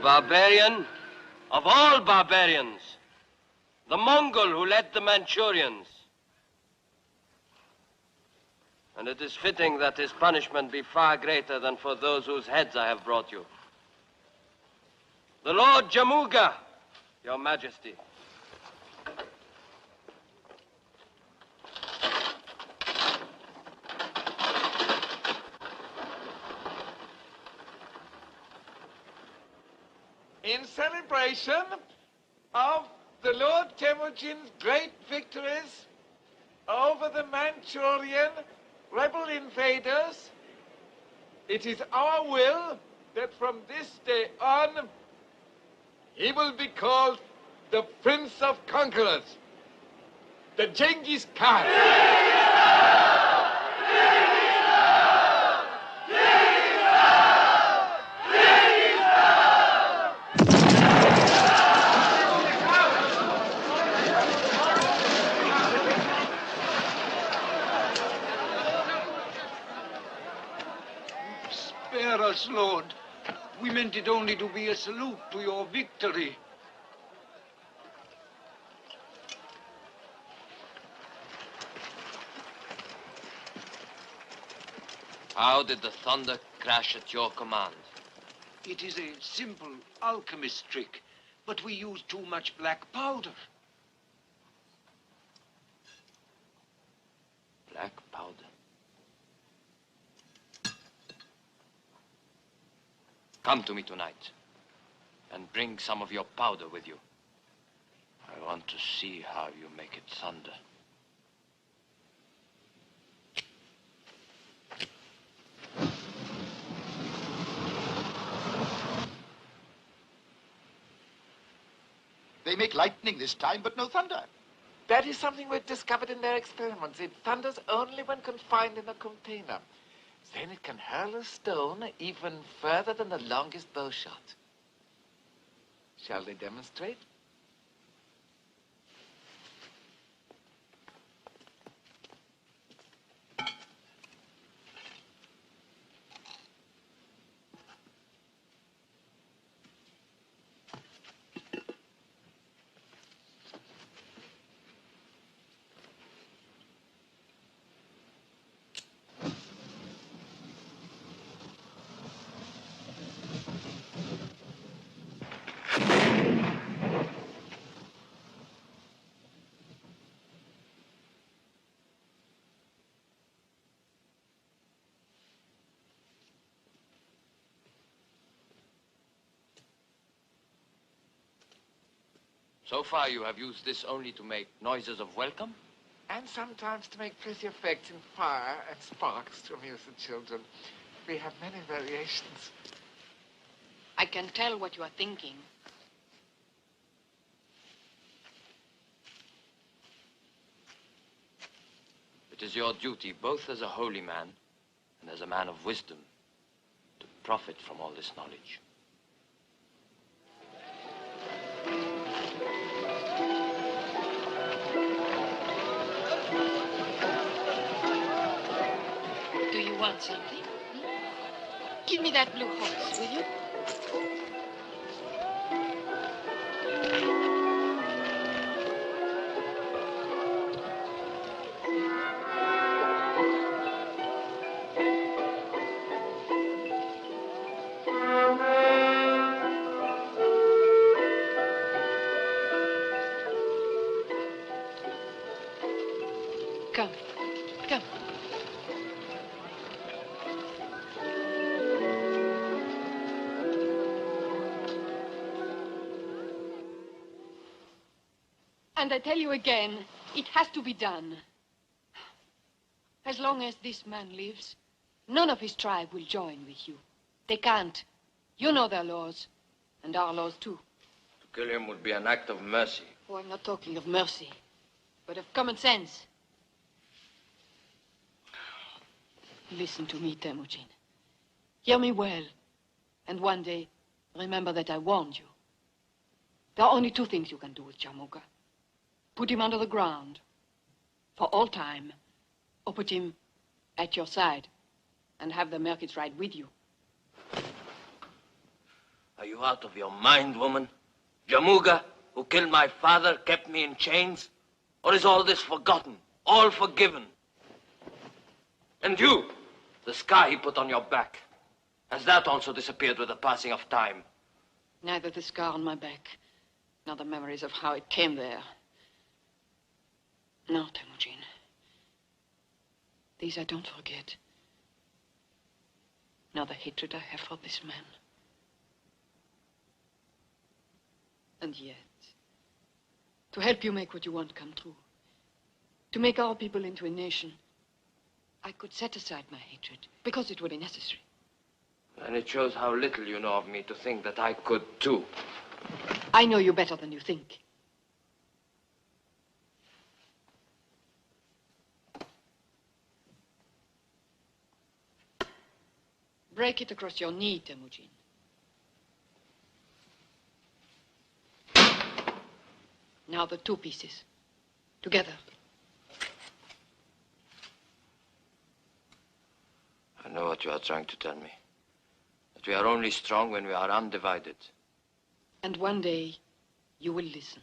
Barbarian of all barbarians, the Mongol who led the Manchurians. And it is fitting that his punishment be far greater than for those whose heads I have brought you. The Lord Jamuga, Your Majesty. In celebration of the Lord Temujin's great victories over the Manchurian rebel invaders, it is our will that from this day on, he will be called the Prince of Conquerors, the Genghis Khan. Spare us, Lord. We meant it only to be a salute to your victory. How did the thunder crash at your command? It is a simple alchemist trick, but we use too much black powder. Black powder. Come to me tonight and bring some of your powder with you. I want to see how you make it thunder. They make lightning this time, but no thunder. That is something we've discovered in their experiments. It thunders only when confined in a container. Then it can hurl a stone even further than the longest bow shot. Shall they demonstrate? So far, you have used this only to make noises of welcome? And sometimes to make pretty effects in fire and sparks to amuse the children. We have many variations. I can tell what you are thinking. It is your duty, both as a holy man and as a man of wisdom, to profit from all this knowledge. want something? Give me that blue horse, will you? Come, come. And I tell you again, it has to be done. As long as this man lives, none of his tribe will join with you. They can't. You know their laws, and our laws too. To kill him would be an act of mercy. Oh, I'm not talking of mercy, but of common sense. Listen to me, Temujin. Hear me well, and one day, remember that I warned you. There are only two things you can do with Jamuga. Put him under the ground, for all time, or put him at your side, and have the Merkits ride with you. Are you out of your mind, woman? Jamuga, who killed my father, kept me in chains? Or is all this forgotten, all forgiven? And you, the scar he put on your back, has that also disappeared with the passing of time? Neither the scar on my back, nor the memories of how it came there. No, Temujin. These I don't forget. Nor the hatred I have for this man. And yet, to help you make what you want come true, to make our people into a nation, I could set aside my hatred, because it would be necessary. And it shows how little you know of me to think that I could, too. I know you better than you think. Break it across your knee, Temujin. Now the two pieces. Together. I know what you are trying to tell me. That we are only strong when we are undivided. And one day, you will listen.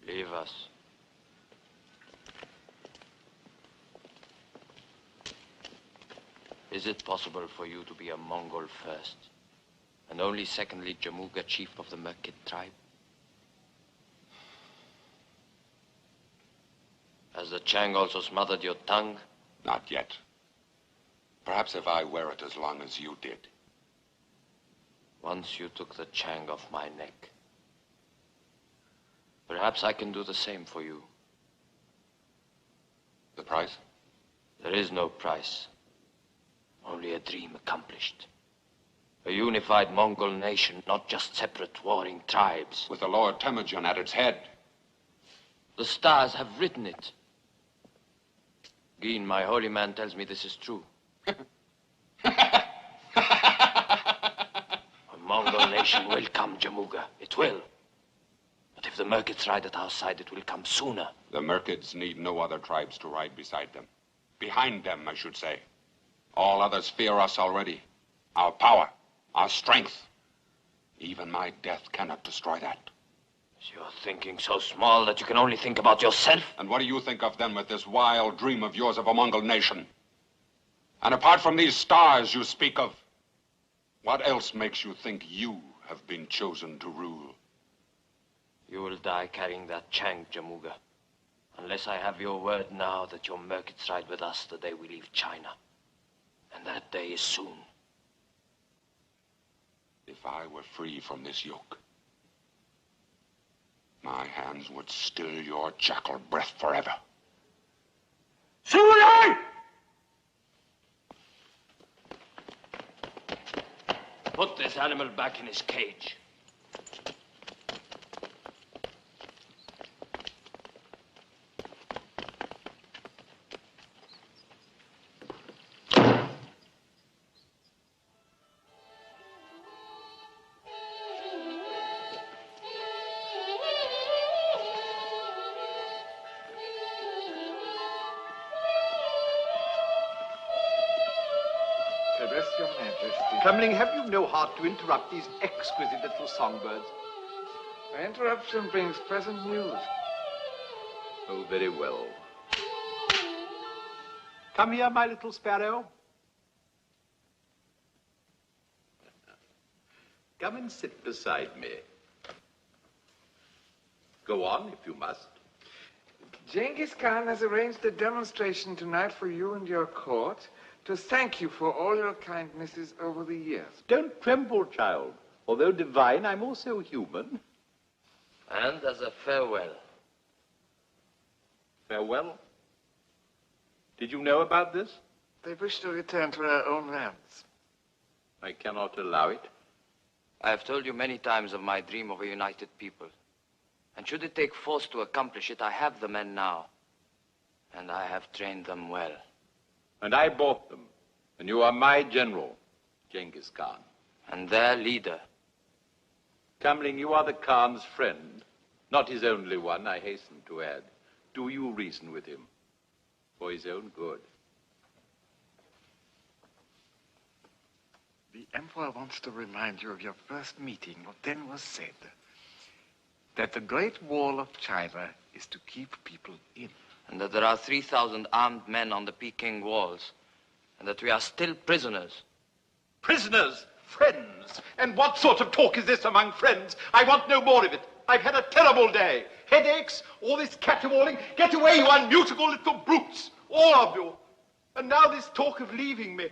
Leave us. Is it possible for you to be a Mongol first, and only secondly Jamuga, chief of the Merkit tribe? Has the Chang also smothered your tongue? Not yet. Perhaps if I wear it as long as you did. Once you took the Chang off my neck. Perhaps I can do the same for you. The price? There is no price. Only a dream accomplished. A unified Mongol nation, not just separate warring tribes. With the Lord Temujin at its head. The stars have written it. Geen, my holy man, tells me this is true. A Mongol nation will come, Jamuga. It will. But if the Merkits ride at our side, it will come sooner. The Merkits need no other tribes to ride beside them. Behind them, I should say. All others fear us already. Our power, our strength. Even my death cannot destroy that. You're thinking so small that you can only think about yourself? And what do you think of then with this wild dream of yours of a Mongol nation? And apart from these stars you speak of, What else makes you think you have been chosen to rule? You will die carrying that shank, Jamuga. Unless I have your word now that your merchants ride with us the day we leave China. And that day is soon. If I were free from this yoke, my hands would still your jackal breath forever. Sule! Put this animal back in his cage. Yes, Your Majesty. Comling, have you no heart to interrupt these exquisite little songbirds? The interruption brings present news. Oh, very well. Come here, my little sparrow. Come and sit beside me. Go on, if you must. Genghis Khan has arranged a demonstration tonight for you and your court to thank you for all your kindnesses over the years. Don't tremble, child. Although divine, I'm also human. And as a farewell. Farewell? Did you know about this? They wish to return to their own lands. I cannot allow it. I have told you many times of my dream of a united people. And should it take force to accomplish it, I have the men now. And I have trained them well. And I bought them. And you are my general, Genghis Khan. And their leader. Comling, you are the Khan's friend. Not his only one, I hasten to add. Do you reason with him? For his own good. The Emperor wants to remind you of your first meeting, what then was said. That the Great Wall of China is to keep people in. And that there are 3,000 armed men on the Peking walls. And that we are still prisoners. Prisoners? Friends? And what sort of talk is this among friends? I want no more of it. I've had a terrible day. Headaches, all this caterwauling. Get away, you unmutable little brutes. All of you. And now this talk of leaving me.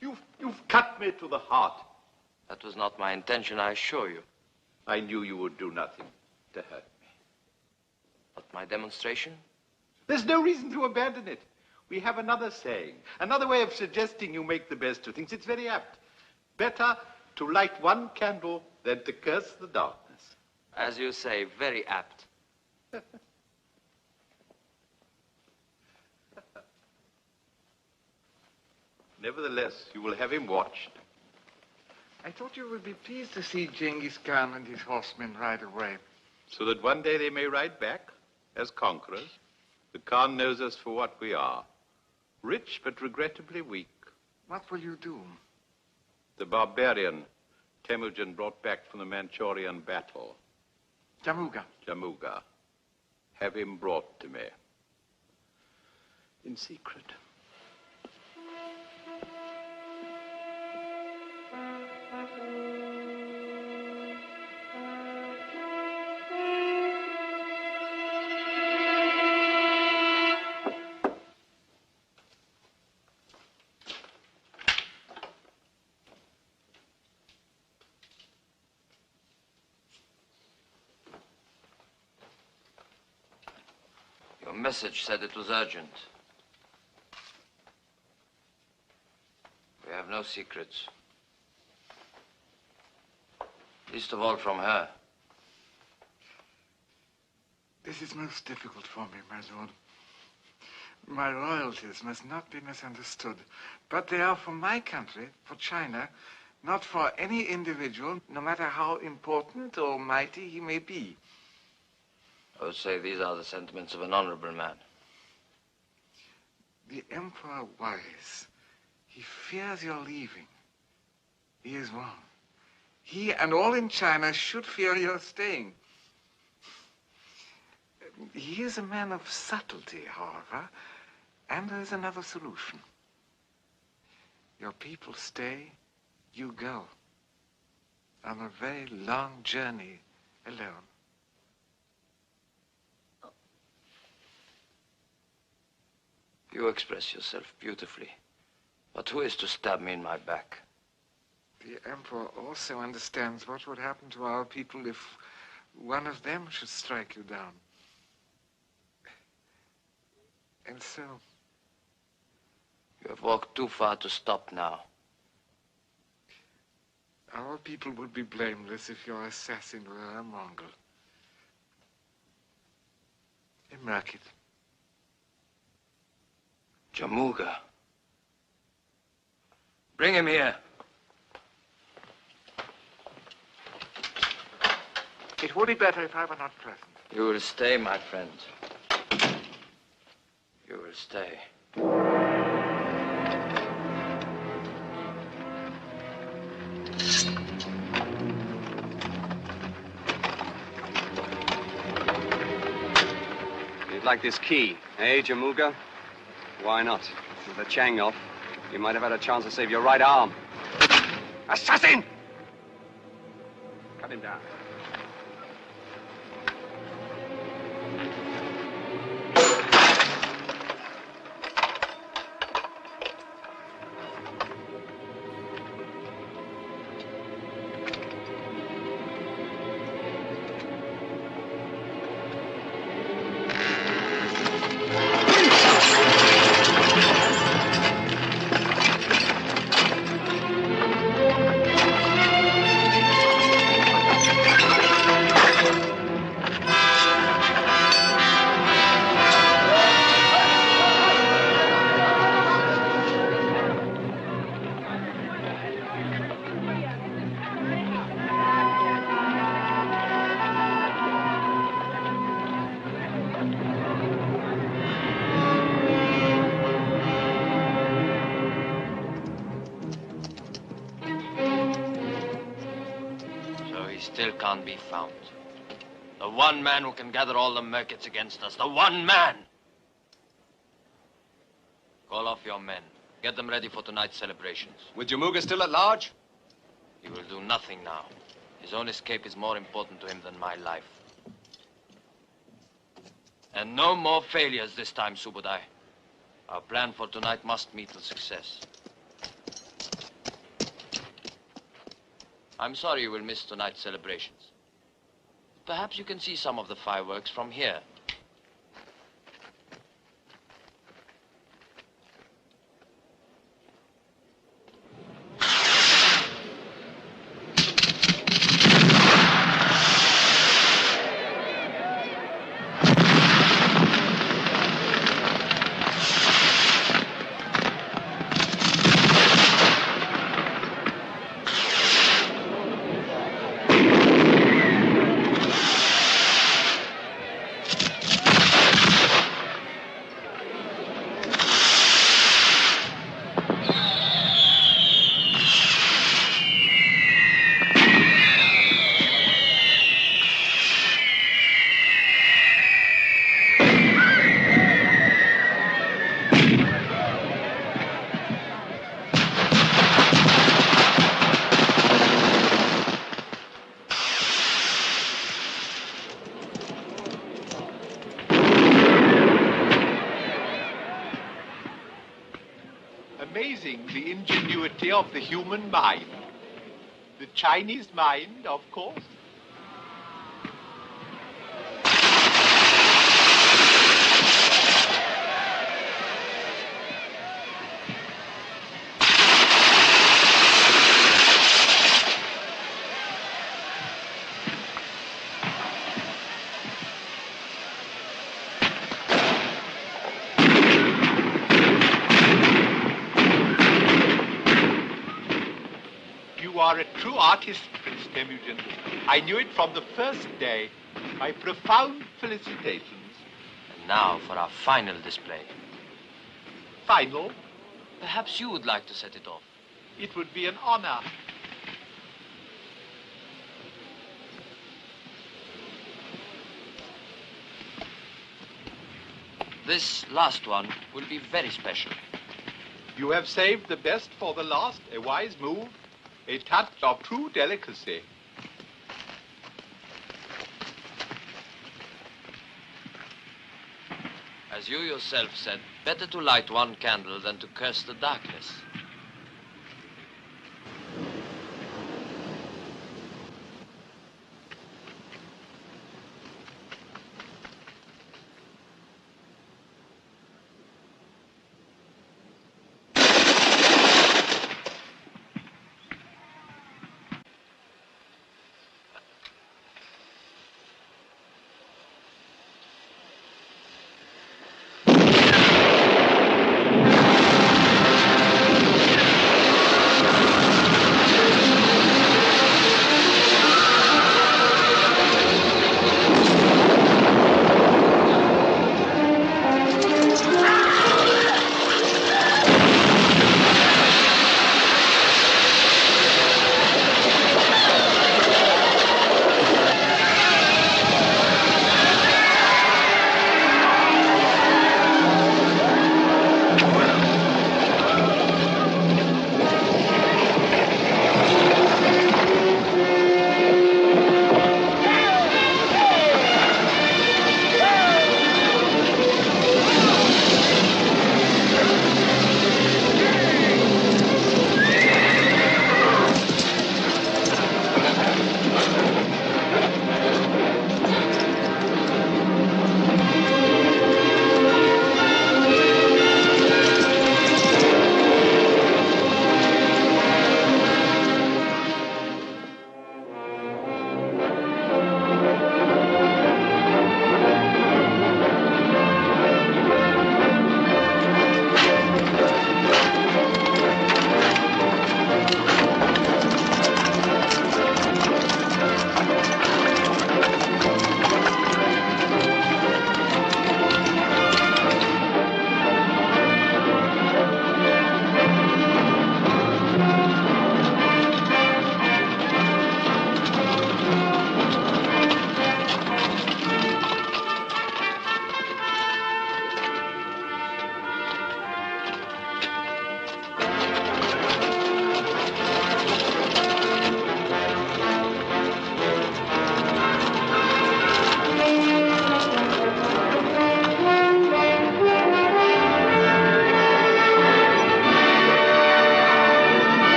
You've cut me to the heart. That was not my intention, I assure you. I knew you would do nothing to hurt me. But my demonstration? There's no reason to abandon it. We have another saying, another way of suggesting you make the best of things. It's very apt. Better to light one candle than to curse the darkness. As you say, very apt. Nevertheless, you will have him watched. I thought you would be pleased to see Genghis Khan and his horsemen ride away. So that one day they may ride back as conquerors. The Khan knows us for what we are. Rich, but regrettably weak. What will you do? The barbarian Temujin brought back from the Manchurian battle. Jamuga. Jamuga. Have him brought to me. In secret. Your message said it was urgent. We have no secrets. Least of all from her. This is most difficult for me, my lord. My royalties must not be misunderstood, but they are for my country, for China, not for any individual, no matter how important or mighty he may be. I would say these are the sentiments of an honorable man. The Emperor worries. He fears your leaving. He is wrong. He and all in China should fear your staying. He is a man of subtlety, however, and there is another solution. Your people stay, you go on a very long journey alone. You express yourself beautifully. But who is to stab me in my back? The Emperor also understands what would happen to our people if one of them should strike you down. And so... You have walked too far to stop now. Our people would be blameless if your assassin were a Mongol. Mark it. Jamuga. Bring him here. It would be better if I were not present. You will stay, my friend. You will stay. You'd like this key, eh, Jamuga? Why not? With the Chang off, you might have had a chance to save your right arm. Assassin! Cut him down. Can't be found. The one man who can gather all the Merkits against us. The one man! Call off your men. Get them ready for tonight's celebrations. With Jamuga still at large? He will do nothing now. His own escape is more important to him than my life. And no more failures this time, Subudai. Our plan for tonight must meet with success. I'm sorry you will miss tonight's celebrations. Perhaps you can see some of the fireworks from here. Amazing, the ingenuity of the human mind. The Chinese mind, of course. You are a true artist, Prince Temujin. I knew it from the first day. My profound felicitations. And now for our final display. Final? Perhaps you would like to set it off. It would be an honor. This last one will be very special. You have saved the best for the last, a wise move. A touch of true delicacy. As you yourself said, better to light one candle than to curse the darkness.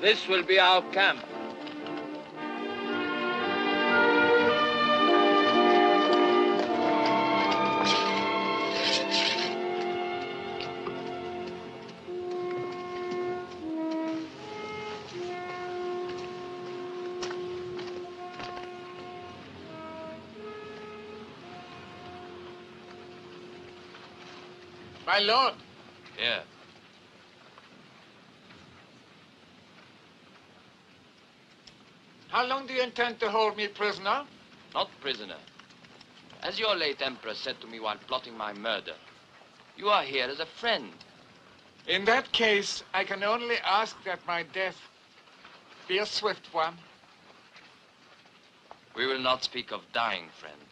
This will be our camp. My lord. Here. How long do you intend to hold me prisoner? Not prisoner. As your late emperor said to me while plotting my murder, you are here as a friend. In that case, I can only ask that my death be a swift one. We will not speak of dying, friend.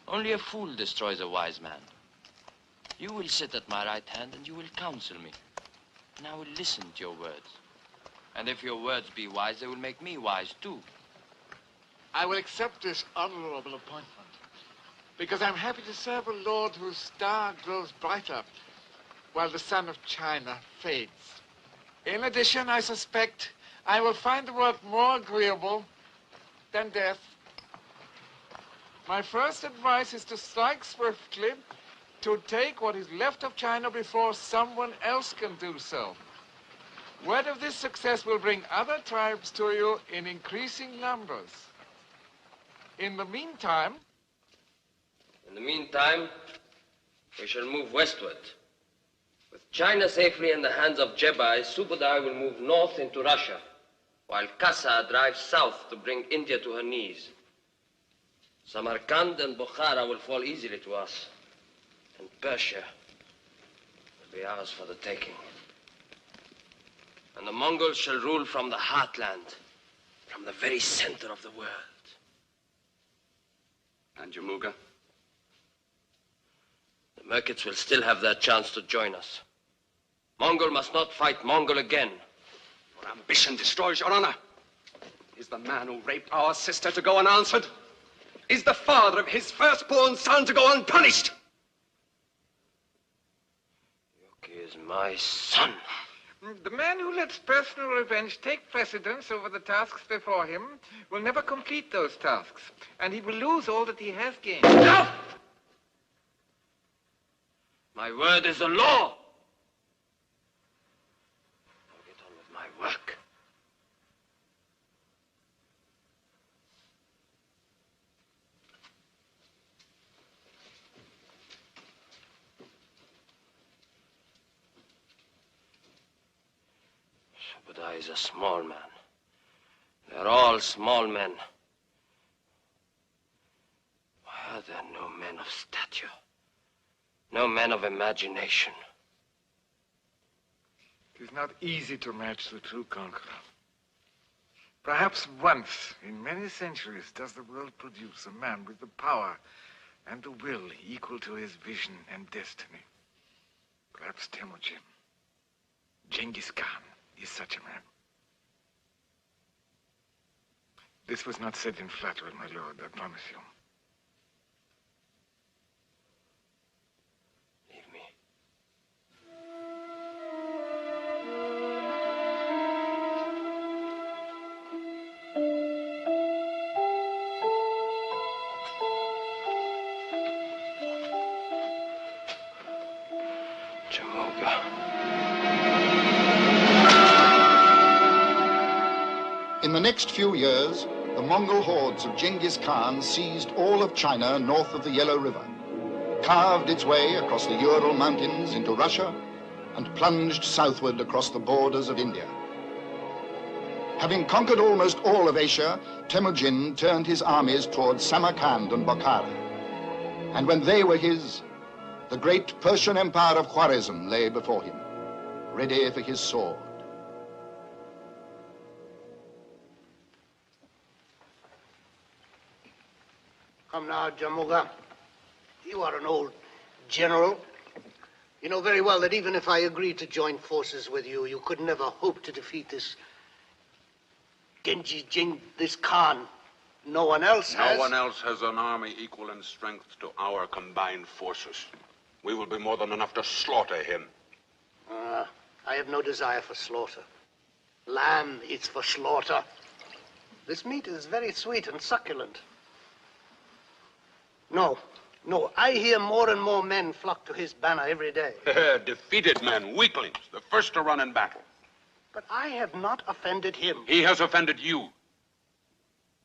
Only a fool destroys a wise man. You will sit at my right hand and you will counsel me. And I will listen to your words. And if your words be wise, they will make me wise too. I will accept this honorable appointment because I'm happy to serve a lord whose star grows brighter while the sun of China fades. In addition, I suspect I will find the work more agreeable than death. My first advice is to strike swiftly, to take what is left of China before someone else can do so. Word of this success will bring other tribes to you in increasing numbers. In the meantime, we shall move westward. With China safely in the hands of Jebai, Subudai will move north into Russia, while Kasa drives south to bring India to her knees. Samarkand and Bukhara will fall easily to us, and Persia will be ours for the taking. And the Mongols shall rule from the heartland, from the very center of the world. And Jamuga? The Merkits will still have their chance to join us. Mongol must not fight Mongol again. Your ambition destroys your honor. Is the man who raped our sister to go unanswered? Is the father of his firstborn son to go unpunished? Yuki is my son. The man who lets personal revenge take precedence over the tasks before him will never complete those tasks, and he will lose all that he has gained. Enough! My word is the law. I'll get on with my work. Shabadai is a small man. They're all small men. Why are there no men of stature? No men of imagination? It is not easy to match the true conqueror. Perhaps once in many centuries does the world produce a man with the power and the will equal to his vision and destiny. Perhaps Temujin, Genghis Khan, is such a man. This was not said in flattery, my lord, I promise you. Leave me. In the next few years, the Mongol hordes of Genghis Khan seized all of China north of the Yellow River, carved its way across the Ural Mountains into Russia, and plunged southward across the borders of India. Having conquered almost all of Asia, Temujin turned his armies towards Samarkand and Bokhara. And when they were his, the great Persian Empire of Khwarezm lay before him, ready for his sword. Come now, Jamuga. You are an old general. You know very well that even if I agreed to join forces with you, you could never hope to defeat this Genghis Khan. No one else has. No one else has an army equal in strength to our combined forces. We will be more than enough to slaughter him. I have no desire for slaughter. Lamb is for slaughter. This meat is very sweet and succulent. No, I hear more and more men flock to his banner every day. Defeated men, weaklings, the first to run in battle. But I have not offended him. He has offended you.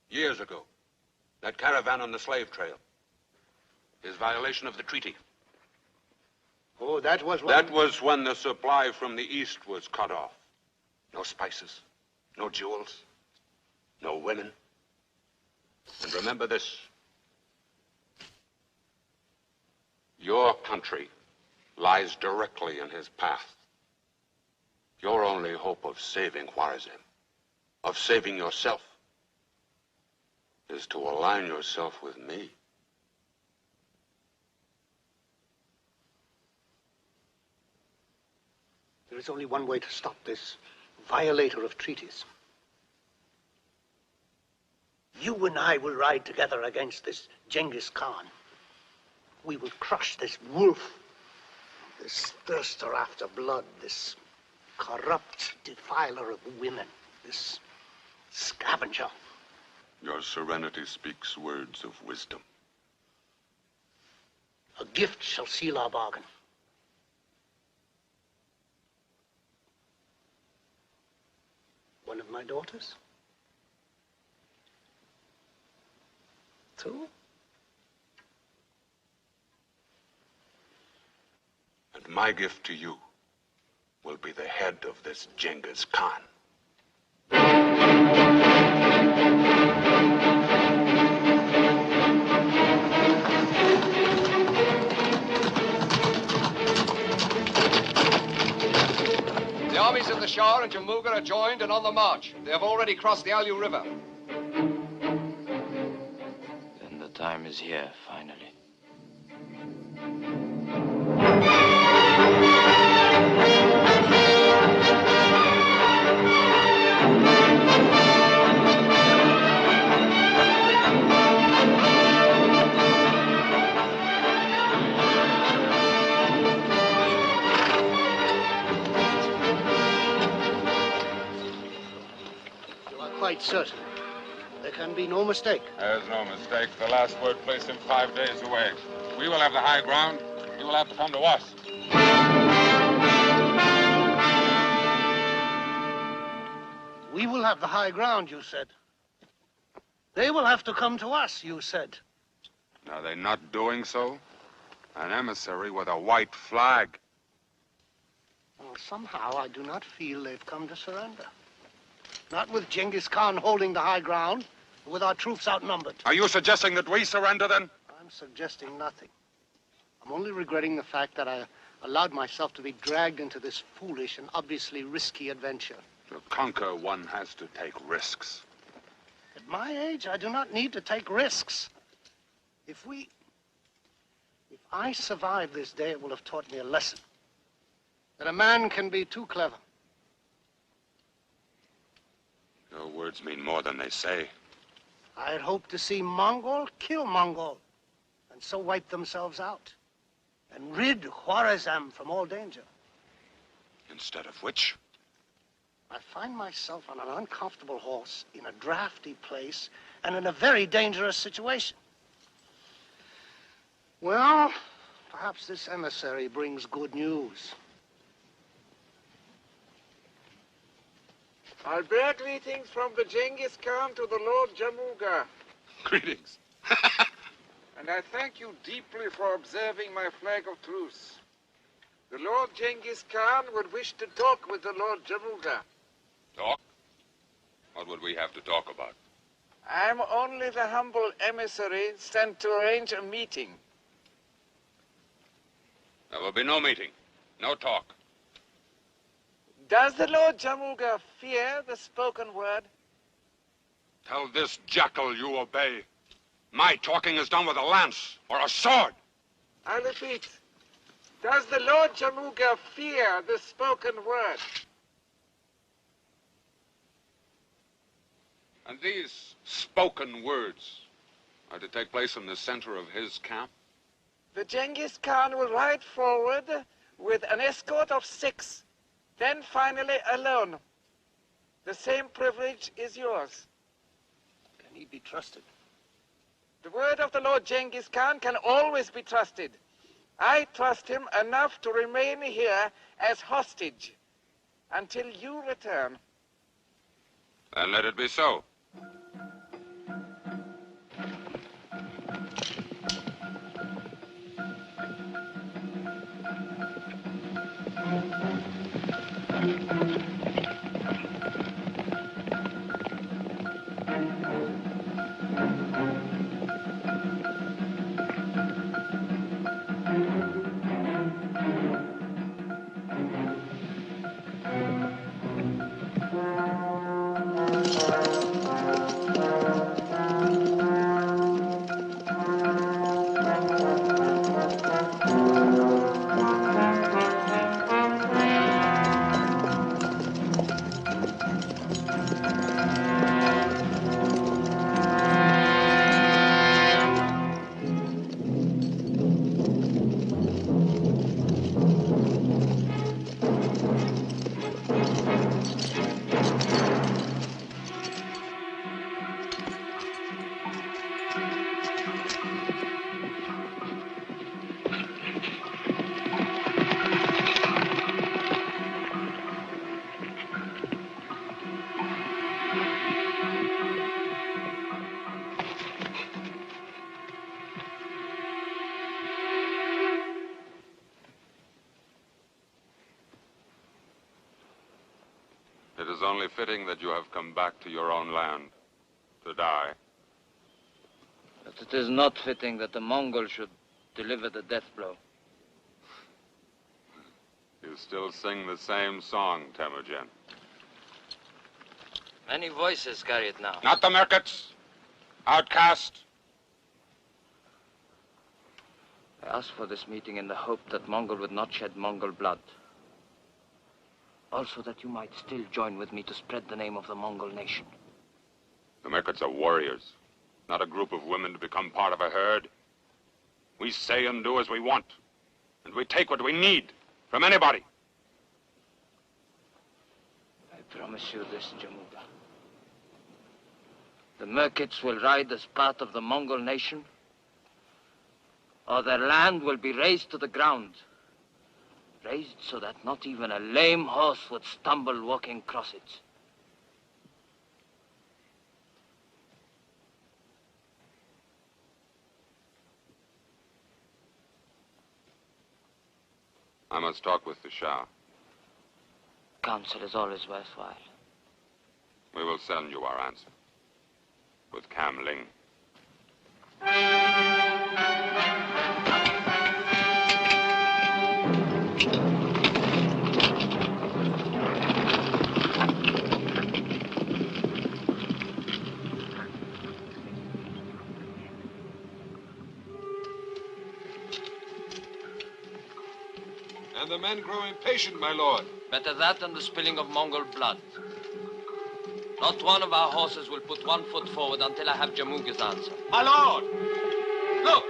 Years ago, that caravan on the slave trail. His violation of the treaty. Oh, that was when... That was when the supply from the east was cut off. No spices, no jewels, no women. And remember this. Your country lies directly in his path. Your only hope of saving Khwarezm, of saving yourself, is to align yourself with me. There is only one way to stop this violator of treaties. You and I will ride together against this Genghis Khan. We will crush this wolf, this thirster after blood, this corrupt defiler of women, this scavenger. Your serenity speaks words of wisdom. A gift shall seal our bargain. One of my daughters? 2? And my gift to you will be the head of this Genghis Khan. The armies of the Shah and Jamuga are joined and on the march. They have already crossed the Alu River. Then the time is here, finally. certain. There can be no mistake. There's no mistake. The last word placed him 5 days away. We will have the high ground. He will have to come to us. We will have the high ground, you said. They will have to come to us, you said. Are they not doing so? An emissary with a white flag. Well, somehow I do not feel they've come to surrender. Not with Genghis Khan holding the high ground, but with our troops outnumbered. Are you suggesting that we surrender then? I'm suggesting nothing. I'm only regretting the fact that I allowed myself to be dragged into this foolish and obviously risky adventure. To conquer, one has to take risks. At my age, I do not need to take risks. If I survive this day, it will have taught me a lesson. That a man can be too clever. Your words mean more than they say. I had hoped to see Mongol kill Mongol, and so wipe themselves out, and rid Khwarezm from all danger. Instead of which? I find myself on an uncomfortable horse, in a drafty place, and in a very dangerous situation. Well, perhaps this emissary brings good news. I bear greetings from the Genghis Khan to the Lord Jamuga. Greetings. And I thank you deeply for observing my flag of truce. The Lord Genghis Khan would wish to talk with the Lord Jamuga. Talk? What would we have to talk about? I'm only the humble emissary sent to arrange a meeting. There will be no meeting, no talk. Does the Lord Jamuga fear the spoken word? Tell this jackal you obey. My talking is done with a lance or a sword. I repeat, does the Lord Jamuga fear the spoken word? And these spoken words are to take place in the center of his camp? The Genghis Khan will ride forward with an escort of 6, then finally alone. The same privilege is yours. Can he be trusted? The word of the Lord Genghis Khan can always be trusted. I trust him enough to remain here as hostage until you return. Then let it be so. It is only fitting that you have come back to your own land to die. But it is not fitting that the Mongol should deliver the death blow. You still sing the same song, Temujin. Many voices carry it now. Not the Merkits. Outcast. I asked for this meeting in the hope that Mongol would not shed Mongol blood. Also that you might still join with me to spread the name of the Mongol nation. The Merkits are warriors, not a group of women to become part of a herd. We say and do as we want, and we take what we need from anybody. I promise you this, Jamuga. The Merkits will ride as part of the Mongol nation, or their land will be razed to the ground. Raised so that not even a lame horse would stumble walking across it. I must talk with the Shah. Counsel is always worthwhile. We will send you our answer. With Kam Ling. And the men grow impatient, my lord. Better that than the spilling of Mongol blood. Not one of our horses will put 1 foot forward until I have Jamuga's answer. My lord! Look!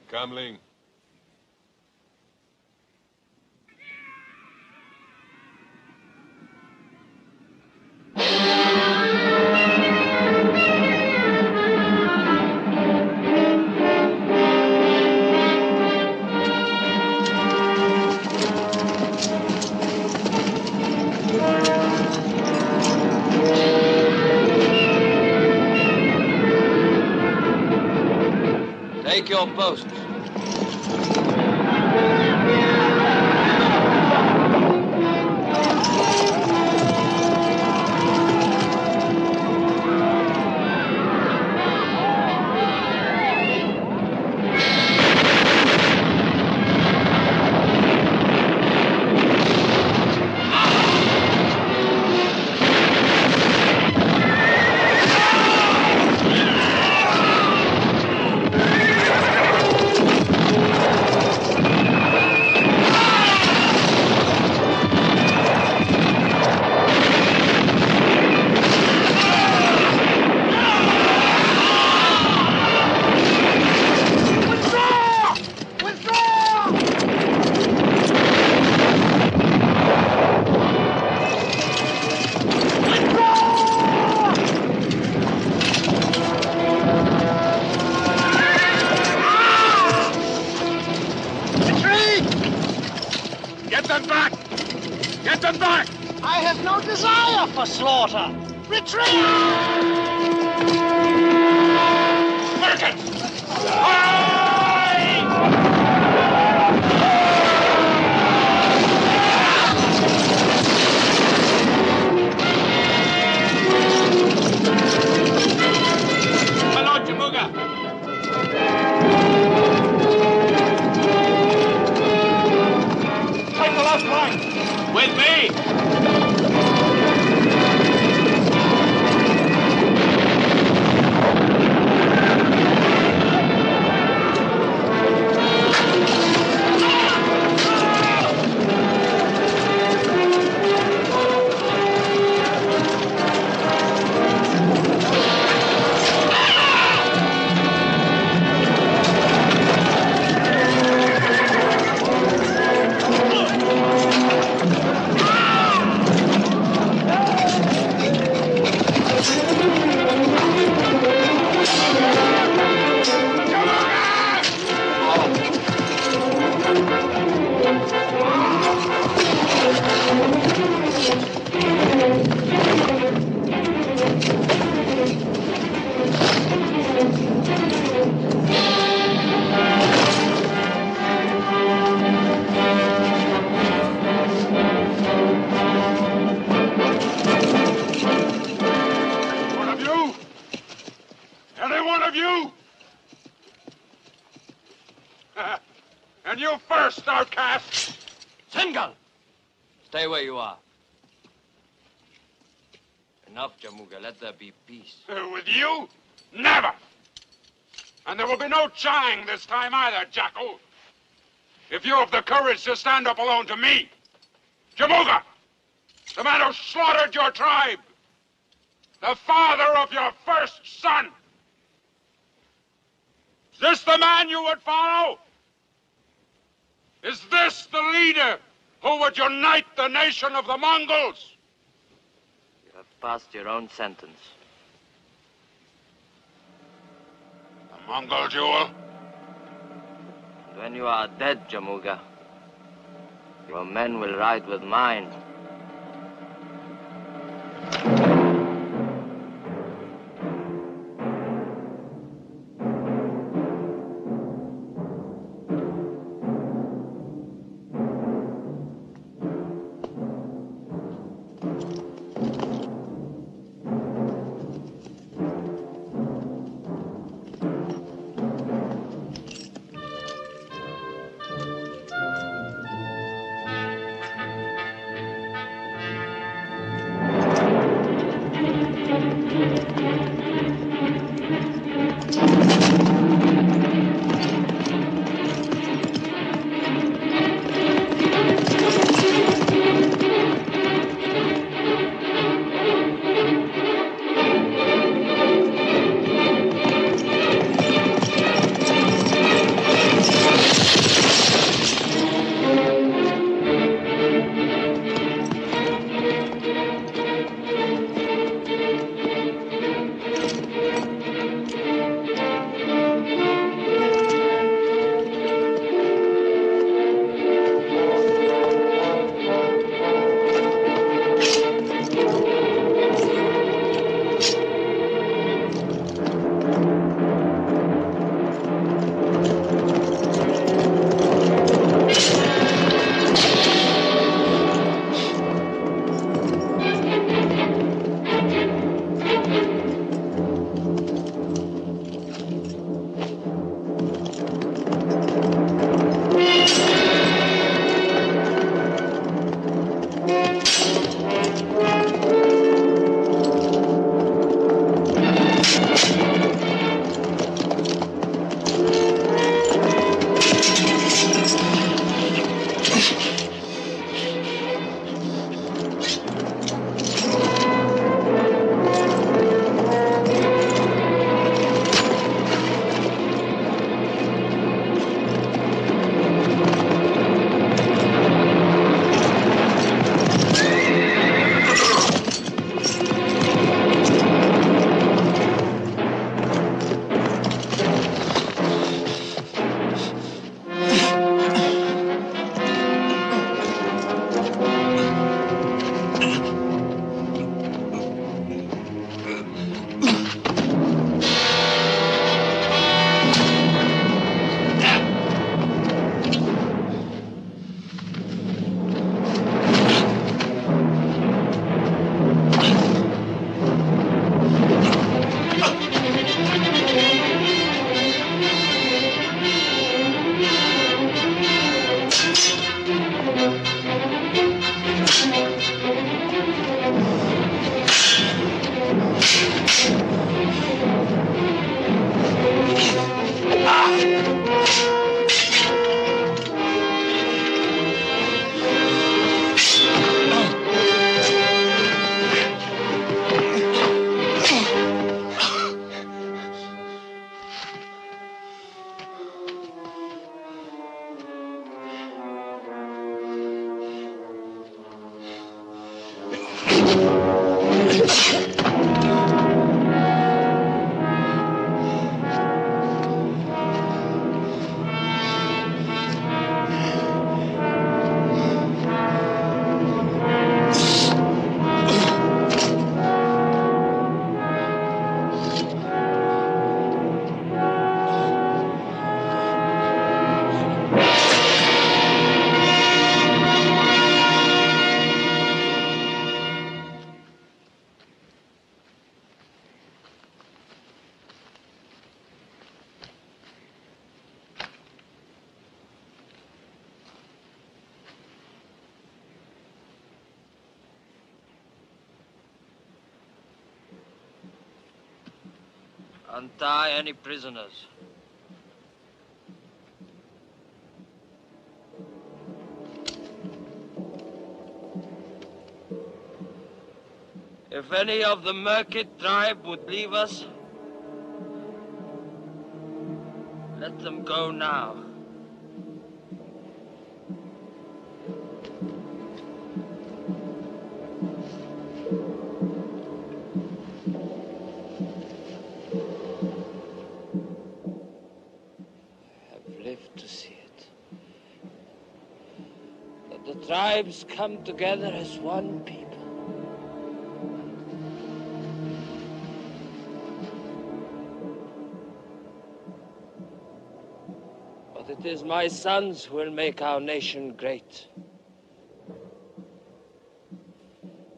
Kam Ling. Take your posts. I have no desire for slaughter. Retreat! My lord Jamuga! Take the left flank! With me! Sengal! Stay where you are. Enough, Jamuga. Let there be peace. With you? Never! And there will be no chang this time either, Jackal. If you have the courage to stand up alone to me, Jamuga, the man who slaughtered your tribe, the father of your first son, is this the man you would follow? Is this the leader who would unite the nation of the Mongols? You have passed your own sentence. The Mongol duel? And when you are dead, Jamuga, your men will ride with mine. Untie any prisoners. If any of the Merkit tribe would leave us, let them go now. To see it. That the tribes come together as one people. But it is my sons who will make our nation great.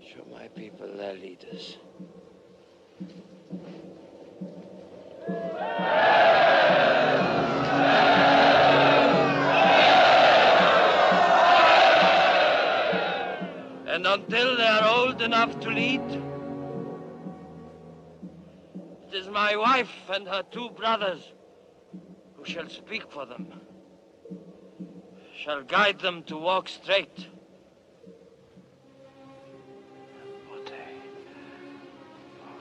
Show my people their leaders. And until they are old enough to lead, it is my wife and her 2 brothers who shall speak for them, shall guide them to walk straight. What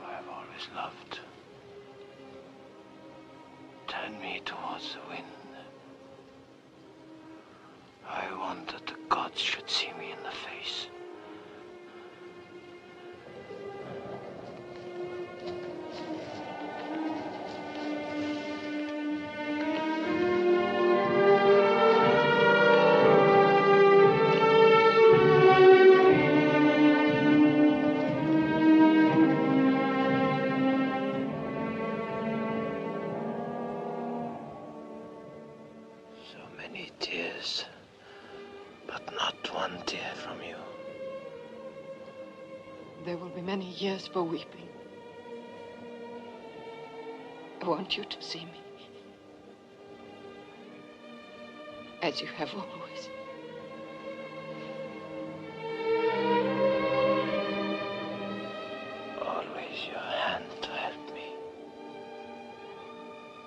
I have always loved. Turn me towards the wind. I want that the gods should see me in the face. Tears, but not one tear from you. There will be many years for weeping. I want you to see me as you have always. Always your hand to help me.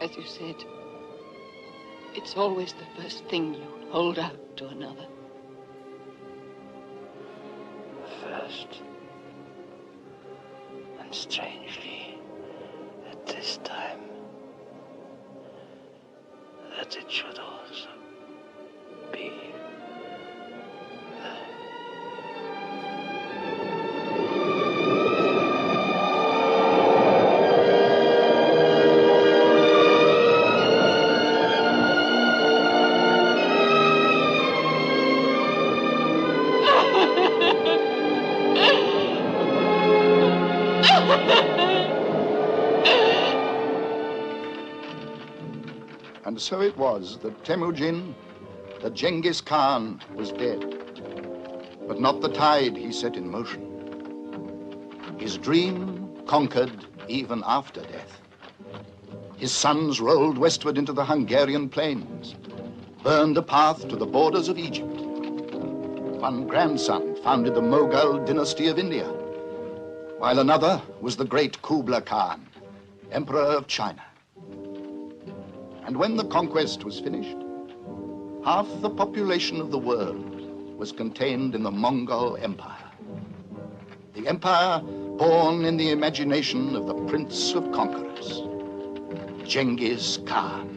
As you said, it's always the first thing you hold out to another. First. And strangely, at this time, that it should also be. And so it was that Temujin, the Genghis Khan, was dead, but not the tide he set in motion. His dream conquered even after death. His sons rolled westward into the Hungarian plains, burned a path to the borders of Egypt. One grandson founded the Mughal dynasty of India, while another was the great Kublai Khan, emperor of China. And when the conquest was finished, half the population of the world was contained in the Mongol Empire. The empire born in the imagination of the Prince of Conquerors, Genghis Khan.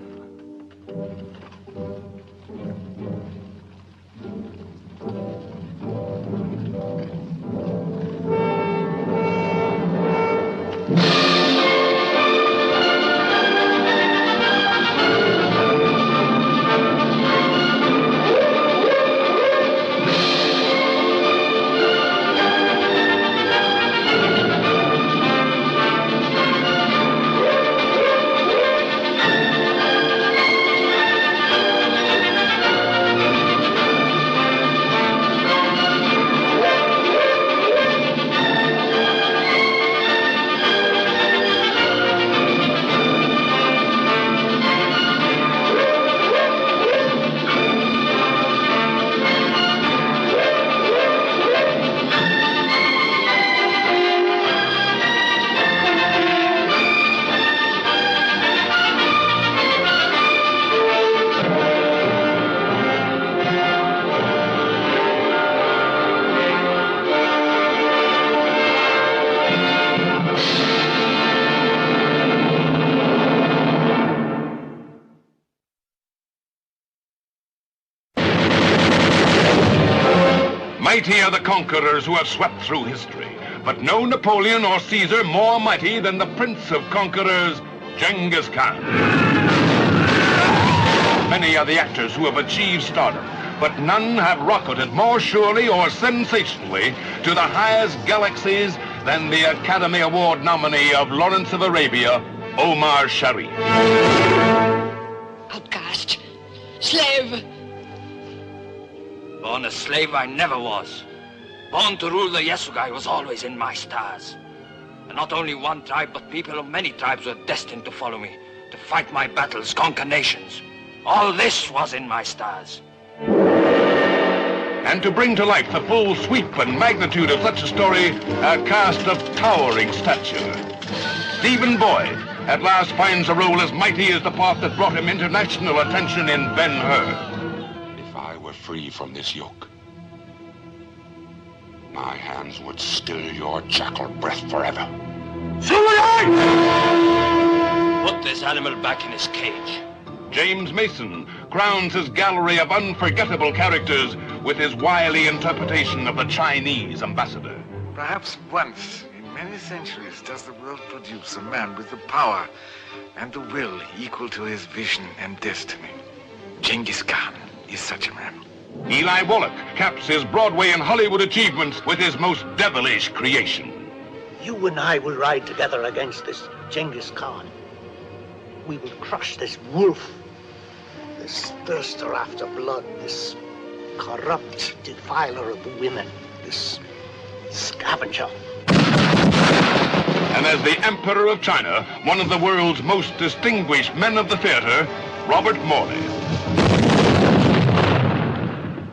Mighty are the conquerors who have swept through history, but no Napoleon or Caesar more mighty than the prince of conquerors, Genghis Khan. Many are the actors who have achieved stardom, but none have rocketed more surely or sensationally to the highest galaxies than the Academy Award nominee of Lawrence of Arabia, Omar Sharif. Outcast. Slave. Born a slave I never was. Born to rule the Yasugai was always in my stars. And not only one tribe, but people of many tribes were destined to follow me, to fight my battles, conquer nations. All this was in my stars. And to bring to life the full sweep and magnitude of such a story, a cast of towering stature. Stephen Boyd at last finds a role as mighty as the part that brought him international attention in Ben-Hur. If I were free from this yoke, my hands would still your jackal breath forever. Put this animal back in his cage. James Mason crowns his gallery of unforgettable characters with his wily interpretation of the Chinese ambassador. Perhaps once in many centuries does the world produce a man with the power and the will equal to his vision and destiny. Genghis Khan is such a man. Eli Wallach caps his Broadway and Hollywood achievements with his most devilish creation. You and I will ride together against this Genghis Khan. We will crush this wolf, this thirster after blood, this corrupt defiler of women, this scavenger. And as the Emperor of China, one of the world's most distinguished men of the theater, Robert Morley.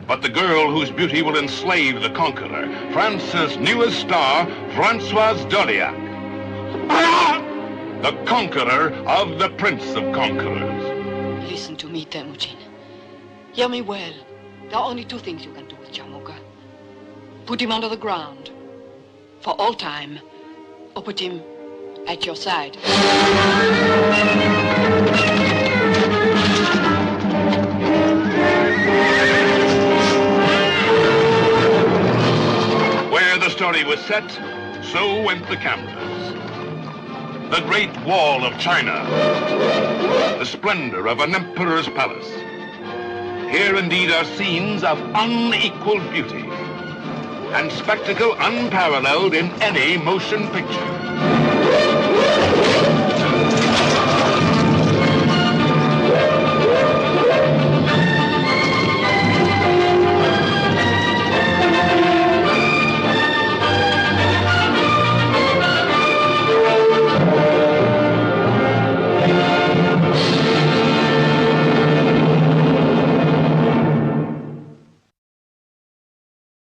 But the girl whose beauty will enslave the conqueror, France's newest star, Françoise Doliac. The conqueror of the Prince of Conquerors. Listen to me, Temujin. Hear me well. There are only two things you can do with Chamuka. Put him under the ground, for all time, or put him at your side. Where the story was set, so went the cameras. The Great Wall of China, the splendor of an emperor's palace. Here indeed are scenes of unequaled beauty and spectacle unparalleled in any motion picture.